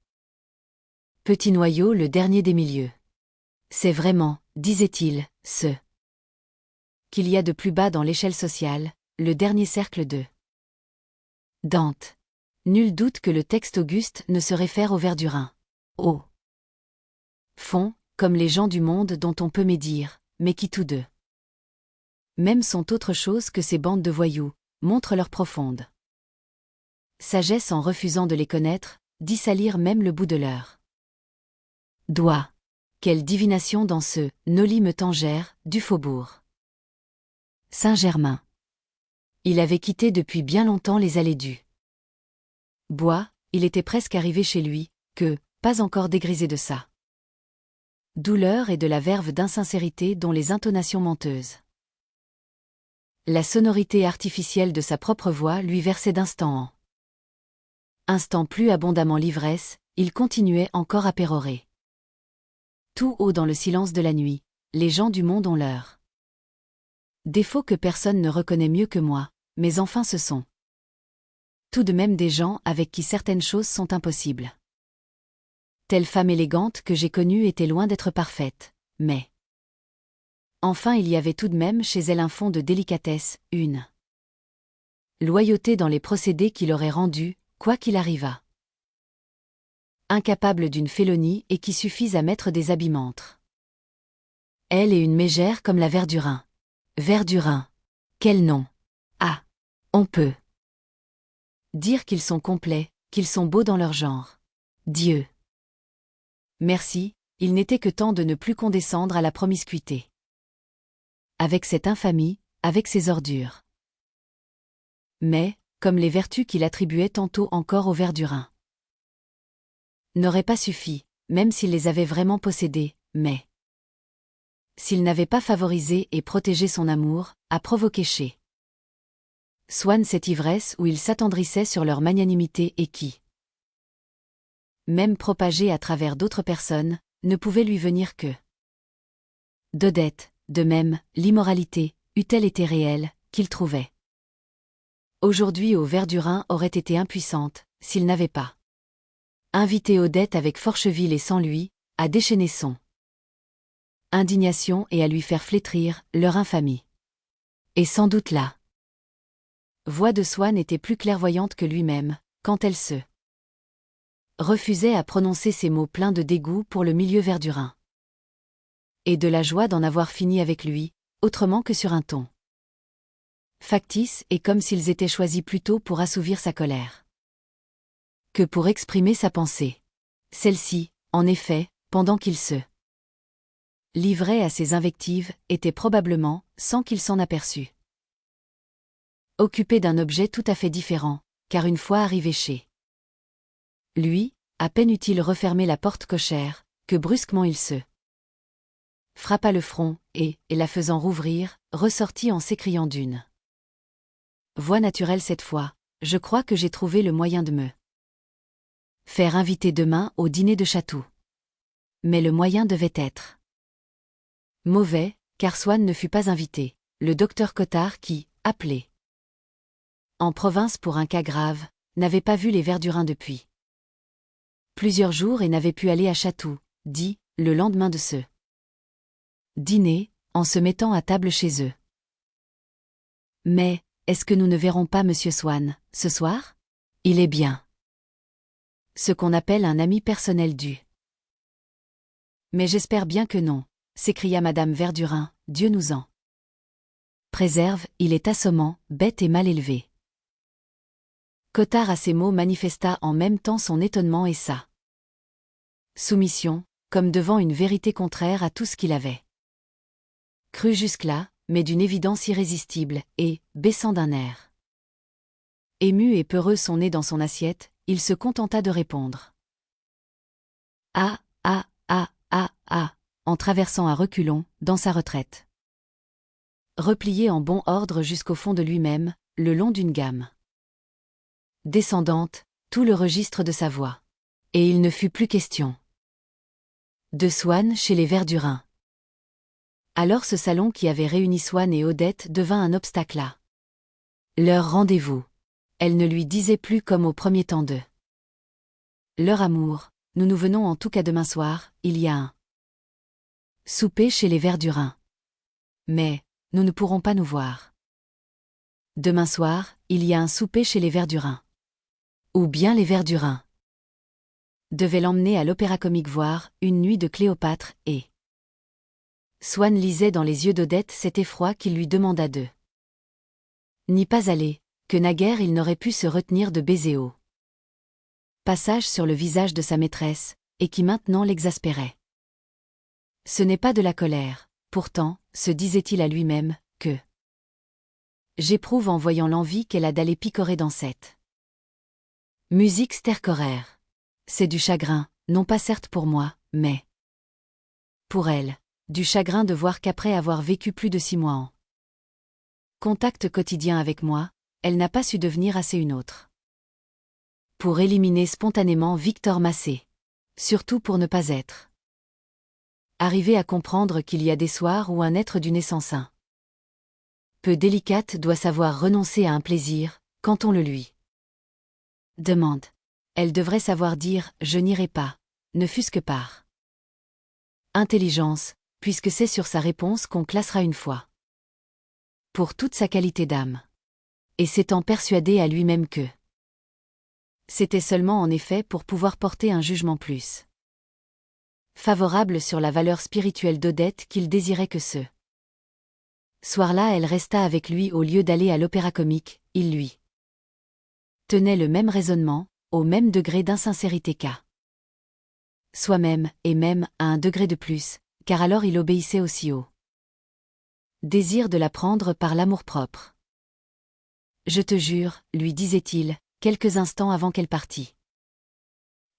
petit noyau le dernier des milieux. C'est vraiment, disait-il, ce qu'il y a de plus bas dans l'échelle sociale, le dernier cercle de Dante. Nul doute que le texte auguste ne se réfère aux Verdurins. Au fond, comme les gens du monde dont on peut médire, mais qui tous deux même sont autre chose que ces bandes de voyous, montrent leur profonde sagesse en refusant de les connaître, d'y salir même le bout de leur doigt. Quelle divination dans ce « noli me tangère » du faubourg Saint-Germain. Il avait quitté depuis bien longtemps les allées du bois, il était presque arrivé chez lui, que, pas encore dégrisé de ça douleur et de la verve d'insincérité dont les intonations menteuses. La sonorité artificielle de sa propre voix lui versait d'instant en instant plus abondamment l'ivresse, il continuait encore à pérorer. Tout haut dans le silence de la nuit, les gens du monde ont leur défaut que personne ne reconnaît mieux que moi, mais enfin ce sont tout de même des gens avec qui certaines choses sont impossibles. Telle femme élégante que j'ai connue était loin d'être parfaite, mais enfin il y avait tout de même chez elle un fond de délicatesse, une loyauté dans les procédés qui l'auraient rendue, quoi qu'il arrivât, incapable d'une félonie et qui suffisent à mettre des habillements entre elle et une mégère comme la Verdurin. Verdurin. Quel nom! Ah! On peut dire qu'ils sont complets, qu'ils sont beaux dans leur genre. Dieu merci, il n'était que temps de ne plus condescendre à la promiscuité. Avec cette infamie, avec ces ordures. Mais, comme les vertus qu'il attribuait tantôt encore aux Verdurins, n'auraient pas suffi, même s'il les avait vraiment possédés, mais s'il n'avait pas favorisé et protégé son amour, à provoquer chez Swann cette ivresse où il s'attendrissait sur leur magnanimité et qui, même propagée à travers d'autres personnes, ne pouvait lui venir que d'Odette. De même, l'immoralité, eût-elle été réelle, qu'il trouvait aujourd'hui aux Verdurins aurait été impuissante, s'il n'avait pas invité Odette avec Forcheville et sans lui, à déchaîner son indignation et à lui faire flétrir leur infamie. Et sans doute la voix de Swann était plus clairvoyante que lui-même, quand elle se refusait à prononcer ces mots pleins de dégoût pour le milieu verdurin. Et de la joie d'en avoir fini avec lui, autrement que sur un ton factice et comme s'ils étaient choisis plutôt pour assouvir sa colère que pour exprimer sa pensée. Celle-ci, en effet, pendant qu'il se livrait à ses invectives, était probablement, sans qu'il s'en aperçût, occupé d'un objet tout à fait différent, car une fois arrivé chez lui, à peine eut-il refermé la porte cochère, que brusquement il se frappa le front, et, la faisant rouvrir, ressortit en s'écriant d'une voix naturelle cette fois, « Je crois que j'ai trouvé le moyen de me faire inviter demain au dîner de Chatou. » Mais le moyen devait être mauvais, car Swann ne fut pas invité. Le docteur Cottard qui, appelé en province pour un cas grave, n'avait pas vu les Verdurins depuis plusieurs jours et n'avait pu aller à Chatou, dit, le lendemain de ce dîner, en se mettant à table chez eux. Mais, est-ce que nous ne verrons pas Monsieur Swann, ce soir? Il est bien ce qu'on appelle un ami personnel du. Mais j'espère bien que non, s'écria Madame Verdurin, Dieu nous en préserve, il est assommant, bête et mal élevé. Cottard à ces mots manifesta en même temps son étonnement et sa soumission, comme devant une vérité contraire à tout ce qu'il avait cru jusque-là, mais d'une évidence irrésistible, et, baissant d'un air ému et peureux son nez dans son assiette, il se contenta de répondre. Ah, ah, ah, ah, ah, en traversant à reculons, dans sa retraite. Replié en bon ordre jusqu'au fond de lui-même, le long d'une gamme descendante, tout le registre de sa voix. Et il ne fut plus question de Swann chez les Verdurins. Alors ce salon qui avait réuni Swann et Odette devint un obstacle à leur rendez-vous. Elle ne lui disait plus comme au premier temps de leur amour, nous nous venons en tout cas demain soir, il y a un Souper chez les Verdurins. Mais, nous ne pourrons pas nous voir. Demain soir, il y a un souper chez les Verdurins. Ou bien les Verdurins devaient l'emmener à l'Opéra-Comique voir Une nuit de Cléopâtre et... Swann lisait dans les yeux d'Odette cet effroi qu'il lui demanda de n'y pas aller, que naguère il n'aurait pu se retenir de baiser au passage sur le visage de sa maîtresse, et qui maintenant l'exaspérait. Ce n'est pas de la colère, pourtant, se disait-il à lui-même, que j'éprouve en voyant l'envie qu'elle a d'aller picorer dans cette musique stercoraire. C'est du chagrin, non pas certes pour moi, mais pour elle, du chagrin de voir qu'après avoir vécu plus de 6 mois en contact quotidien avec moi, elle n'a pas su devenir assez une autre. Pour éliminer spontanément Victor Massé. Surtout pour ne pas être arrivé à comprendre qu'il y a des soirs où un être d'une essence un peu délicate doit savoir renoncer à un plaisir, quand on le lui demande. Elle devrait savoir dire « je n'irai pas », ne fût-ce que par intelligence, puisque c'est sur sa réponse qu'on classera une fois pour toute sa qualité d'âme. Et s'étant persuadé à lui-même que c'était seulement en effet pour pouvoir porter un jugement plus favorable sur la valeur spirituelle d'Odette qu'il désirait que ce soir-là elle restât avec lui au lieu d'aller à l'Opéra-Comique, il lui tenait le même raisonnement, au même degré d'insincérité qu'à soi-même, et même à un degré de plus, car alors il obéissait aussi au désir de la prendre par l'amour-propre. Je te jure, lui disait-il, quelques instants avant qu'elle partît.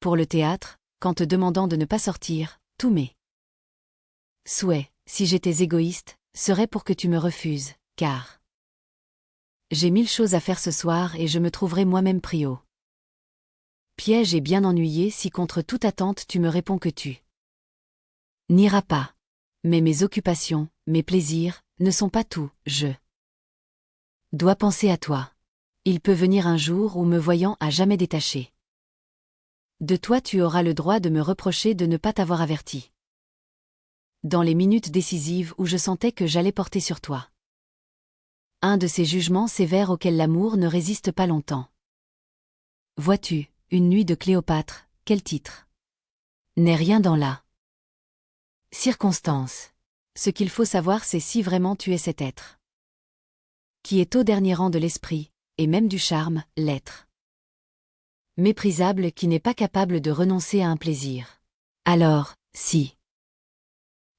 Pour le théâtre, qu'en te demandant de ne pas sortir, tous mes souhaits, si j'étais égoïste, seraient pour que tu me refuses, car j'ai 1000 choses à faire ce soir et je me trouverai moi-même pris au piège et bien ennuyé si contre toute attente tu me réponds que tu n'iras pas. Mais mes occupations, mes plaisirs, ne sont pas tout, je dois penser à toi. Il peut venir un jour où me voyant à jamais détaché de toi tu auras le droit de me reprocher de ne pas t'avoir averti. Dans les minutes décisives où je sentais que j'allais porter sur toi un de ces jugements sévères auxquels l'amour ne résiste pas longtemps. Vois-tu, Une nuit de Cléopâtre, quel titre? N'est rien dans la circonstance. Ce qu'il faut savoir c'est si vraiment tu es cet être qui est au dernier rang de l'esprit, et même du charme, l'être méprisable qui n'est pas capable de renoncer à un plaisir. Alors, si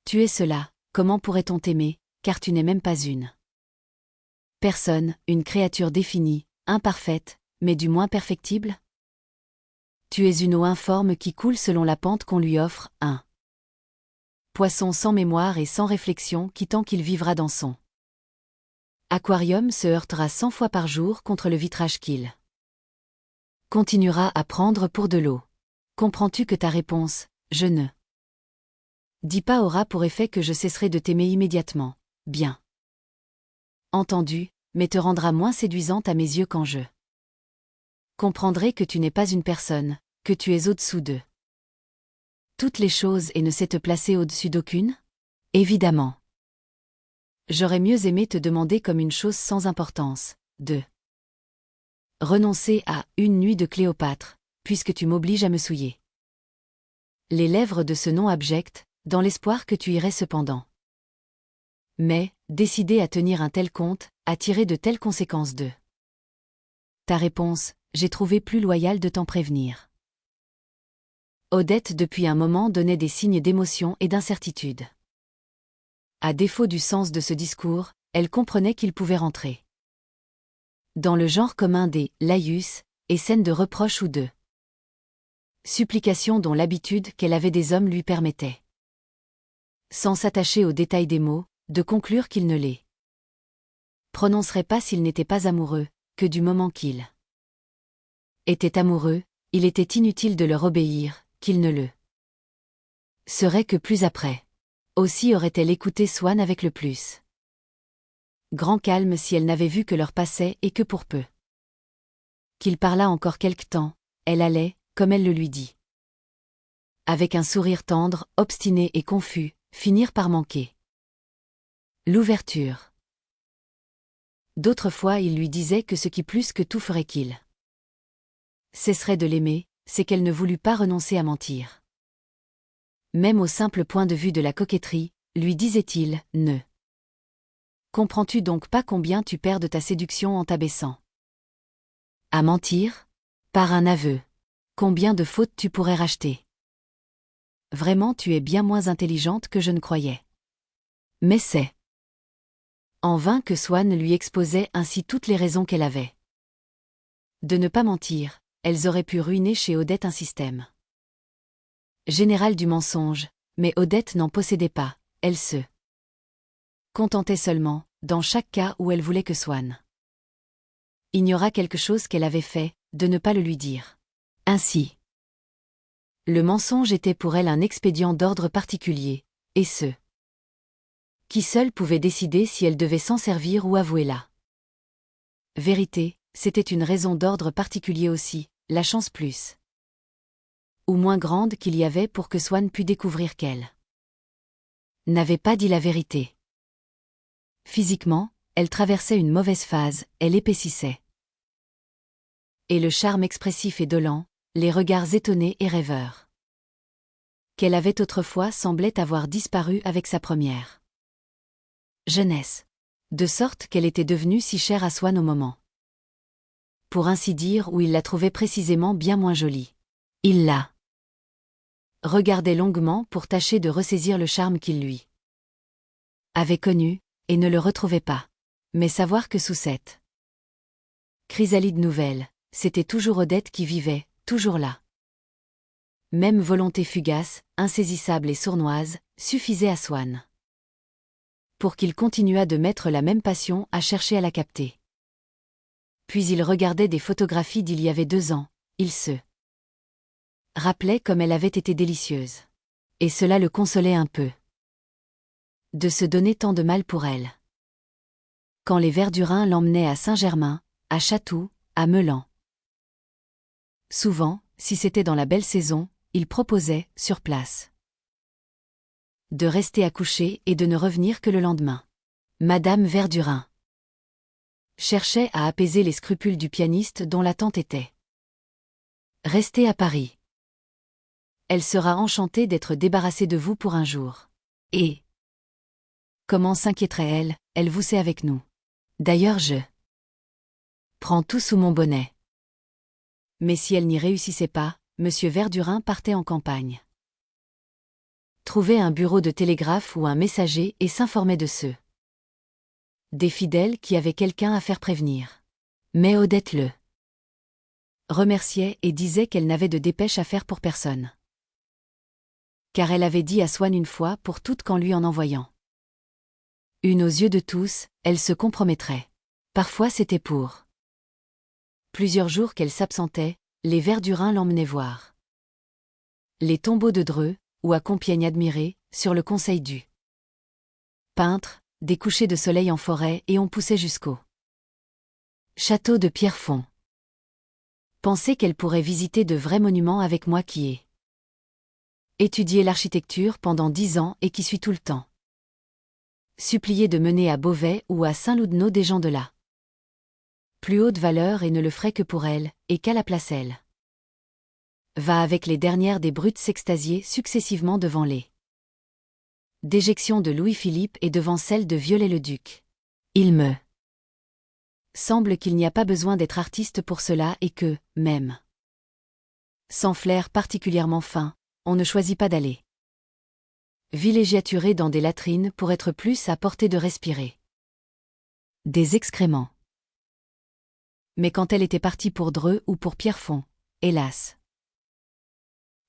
tu es cela, comment pourrait-on t'aimer, car tu n'es même pas une personne, une créature définie, imparfaite, mais du moins perfectible? Tu es une eau informe qui coule selon la pente qu'on lui offre, un poisson sans mémoire et sans réflexion qui tant qu'il vivra dans son aquarium se heurtera 100 fois par jour contre le vitrage qu'il continuera à prendre pour de l'eau. Comprends-tu que ta réponse, je ne dis pas aura pour effet que je cesserai de t'aimer immédiatement, bien entendu, mais te rendra moins séduisante à mes yeux quand je comprendrai que tu n'es pas une personne, que tu es au-dessous de toutes les choses et ne sais te placer au-dessus d'aucune? Évidemment. J'aurais mieux aimé te demander comme une chose sans importance, de renoncer à Une nuit de Cléopâtre, puisque tu m'obliges à me souiller les lèvres de ce nom abject, dans l'espoir que tu irais cependant. Mais, décidé à tenir un tel compte, à tirer de telles conséquences de ta réponse, j'ai trouvé plus loyal de t'en prévenir. Odette depuis un moment donnait des signes d'émotion et d'incertitude. À défaut du sens de ce discours, elle comprenait qu'il pouvait rentrer dans le genre commun des « laïus » et scènes de reproches ou de supplications dont l'habitude qu'elle avait des hommes lui permettait, sans s'attacher aux détails des mots, de conclure qu'il ne les prononcerait pas s'il n'était pas amoureux, que du moment qu'il était amoureux, il était inutile de leur obéir, qu'il ne le serait que plus après. Aussi aurait-elle écouté Swann avec le plus grand calme si elle n'avait vu que l'heure passait et que pour peu qu'il parlât encore quelque temps, elle allait, comme elle le lui dit, avec un sourire tendre, obstiné et confus, finir par manquer l'ouverture. D'autres fois il lui disait que ce qui plus que tout ferait qu'il cesserait de l'aimer, c'est qu'elle ne voulut pas renoncer à mentir. Même au simple point de vue de la coquetterie, lui disait-il, ne comprends-tu donc pas combien tu perds de ta séduction en t'abaissant à mentir? Par un aveu. Combien de fautes tu pourrais racheter? Vraiment tu es bien moins intelligente que je ne croyais. Mais c'est en vain que Swann lui exposait ainsi toutes les raisons qu'elle avait de ne pas mentir. Elles auraient pu ruiner chez Odette un système général du mensonge, mais Odette n'en possédait pas, elle se contentait seulement, dans chaque cas où elle voulait que Swann ignora quelque chose qu'elle avait fait, de ne pas le lui dire. Ainsi, le mensonge était pour elle un expédient d'ordre particulier, et ce qui seul pouvait décider si elle devait s'en servir ou avouer la vérité, c'était une raison d'ordre particulier aussi, la chance plus ou moins grande qu'il y avait pour que Swann pût découvrir qu'elle n'avait pas dit la vérité. Physiquement, elle traversait une mauvaise phase, elle épaississait. Et le charme expressif et dolent, les regards étonnés et rêveurs qu'elle avait autrefois semblaient avoir disparu avec sa première jeunesse. De sorte qu'elle était devenue si chère à Swann au moment, pour ainsi dire, où il la trouvait précisément bien moins jolie. Il la regardait longuement pour tâcher de ressaisir le charme qu'il lui avait connu, et ne le retrouvait pas. Mais savoir que sous cette chrysalide nouvelle, c'était toujours Odette qui vivait, toujours là. Même volonté fugace, insaisissable et sournoise, suffisait à Swann pour qu'il continuât de mettre la même passion à chercher à la capter. Puis il regardait des photographies d'il y avait 2 ans, il se rappelait comme elle avait été délicieuse. Et cela le consolait un peu de se donner tant de mal pour elle. Quand les Verdurin l'emmenaient à Saint-Germain, à Chatou, à Meulan. Souvent, si c'était dans la belle saison, il proposait, sur place, de rester à coucher et de ne revenir que le lendemain. Madame Verdurin cherchait à apaiser les scrupules du pianiste dont la tante était restée à Paris. Elle sera enchantée d'être débarrassée de vous pour un jour. Et comment s'inquiéterait-elle, elle vous sait avec nous. D'ailleurs je prends tout sous mon bonnet. Mais si elle n'y réussissait pas, Monsieur Verdurin partait en campagne. Trouvait un bureau de télégraphe ou un messager et s'informait de ceux des fidèles qui avaient quelqu'un à faire prévenir. Mais Odette le remerciait et disait qu'elle n'avait de dépêche à faire pour personne. Car elle avait dit à Swann une fois pour toutes qu'en lui en envoyant une aux yeux de tous, elle se compromettrait. Parfois c'était pour plusieurs jours qu'elle s'absentait, les Verdurin l'emmenaient voir les tombeaux de Dreux, ou à Compiègne admirer, sur le conseil du peintre, des couchers de soleil en forêt et on poussait jusqu'au château de Pierrefonds. Penser qu'elle pourrait visiter de vrais monuments avec moi qui ai étudié l'architecture pendant 10 ans et qui suis tout le temps supplié de mener à Beauvais ou à Saint-Loudneau des gens de là plus haute valeur et ne le ferait que pour elle, et qu'à la place elle va avec les dernières des brutes s'extasier successivement devant les déjections de Louis-Philippe et devant celle de Viollet-le-Duc. Il me semble qu'il n'y a pas besoin d'être artiste pour cela et que, même sans flair particulièrement fin, on ne choisit pas d'aller villégiaturer dans des latrines pour être plus à portée de respirer des excréments. Mais quand elle était partie pour Dreux ou pour Pierrefonds, hélas,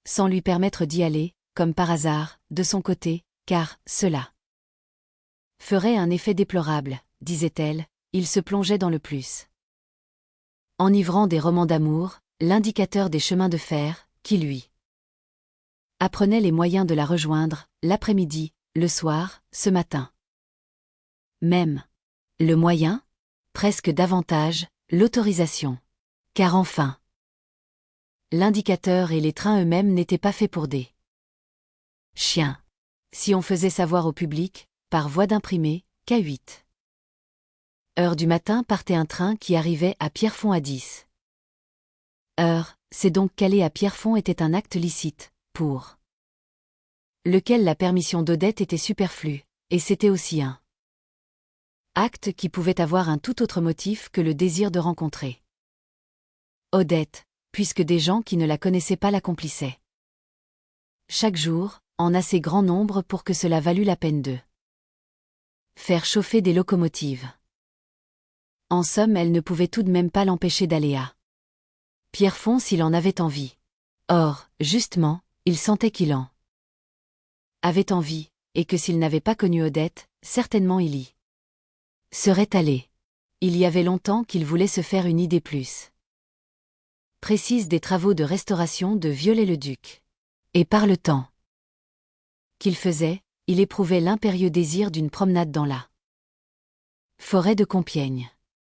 sans lui permettre d'y aller, comme par hasard, de son côté, car cela ferait un effet déplorable, disait-elle, il se plongeait dans le plus enivrant des romans d'amour, l'indicateur des chemins de fer, qui lui apprenait les moyens de la rejoindre, l'après-midi, le soir, ce matin. Même le moyen, presque davantage, l'autorisation. Car enfin, l'indicateur et les trains eux-mêmes n'étaient pas faits pour des chiens. Si on faisait savoir au public, par voie d'imprimé, qu'à 8 heures du matin partait un train qui arrivait à Pierrefonds à 10 heures, c'est donc qu'aller à Pierrefonds était un acte licite, pour lequel la permission d'Odette était superflue, et c'était aussi un acte qui pouvait avoir un tout autre motif que le désir de rencontrer Odette, puisque des gens qui ne la connaissaient pas l'accomplissaient chaque jour, en assez grand nombre pour que cela valût la peine de faire chauffer des locomotives. En somme, elle ne pouvait tout de même pas l'empêcher d'aller à Pierrefonds s'il en avait envie. Or, justement, il sentait qu'il en avait envie, et que s'il n'avait pas connu Odette, certainement il y serait allé. Il y avait longtemps qu'il voulait se faire une idée plus précise des travaux de restauration de Viollet-le-Duc. Et par le temps qu'il faisait, il éprouvait l'impérieux désir d'une promenade dans la forêt de Compiègne.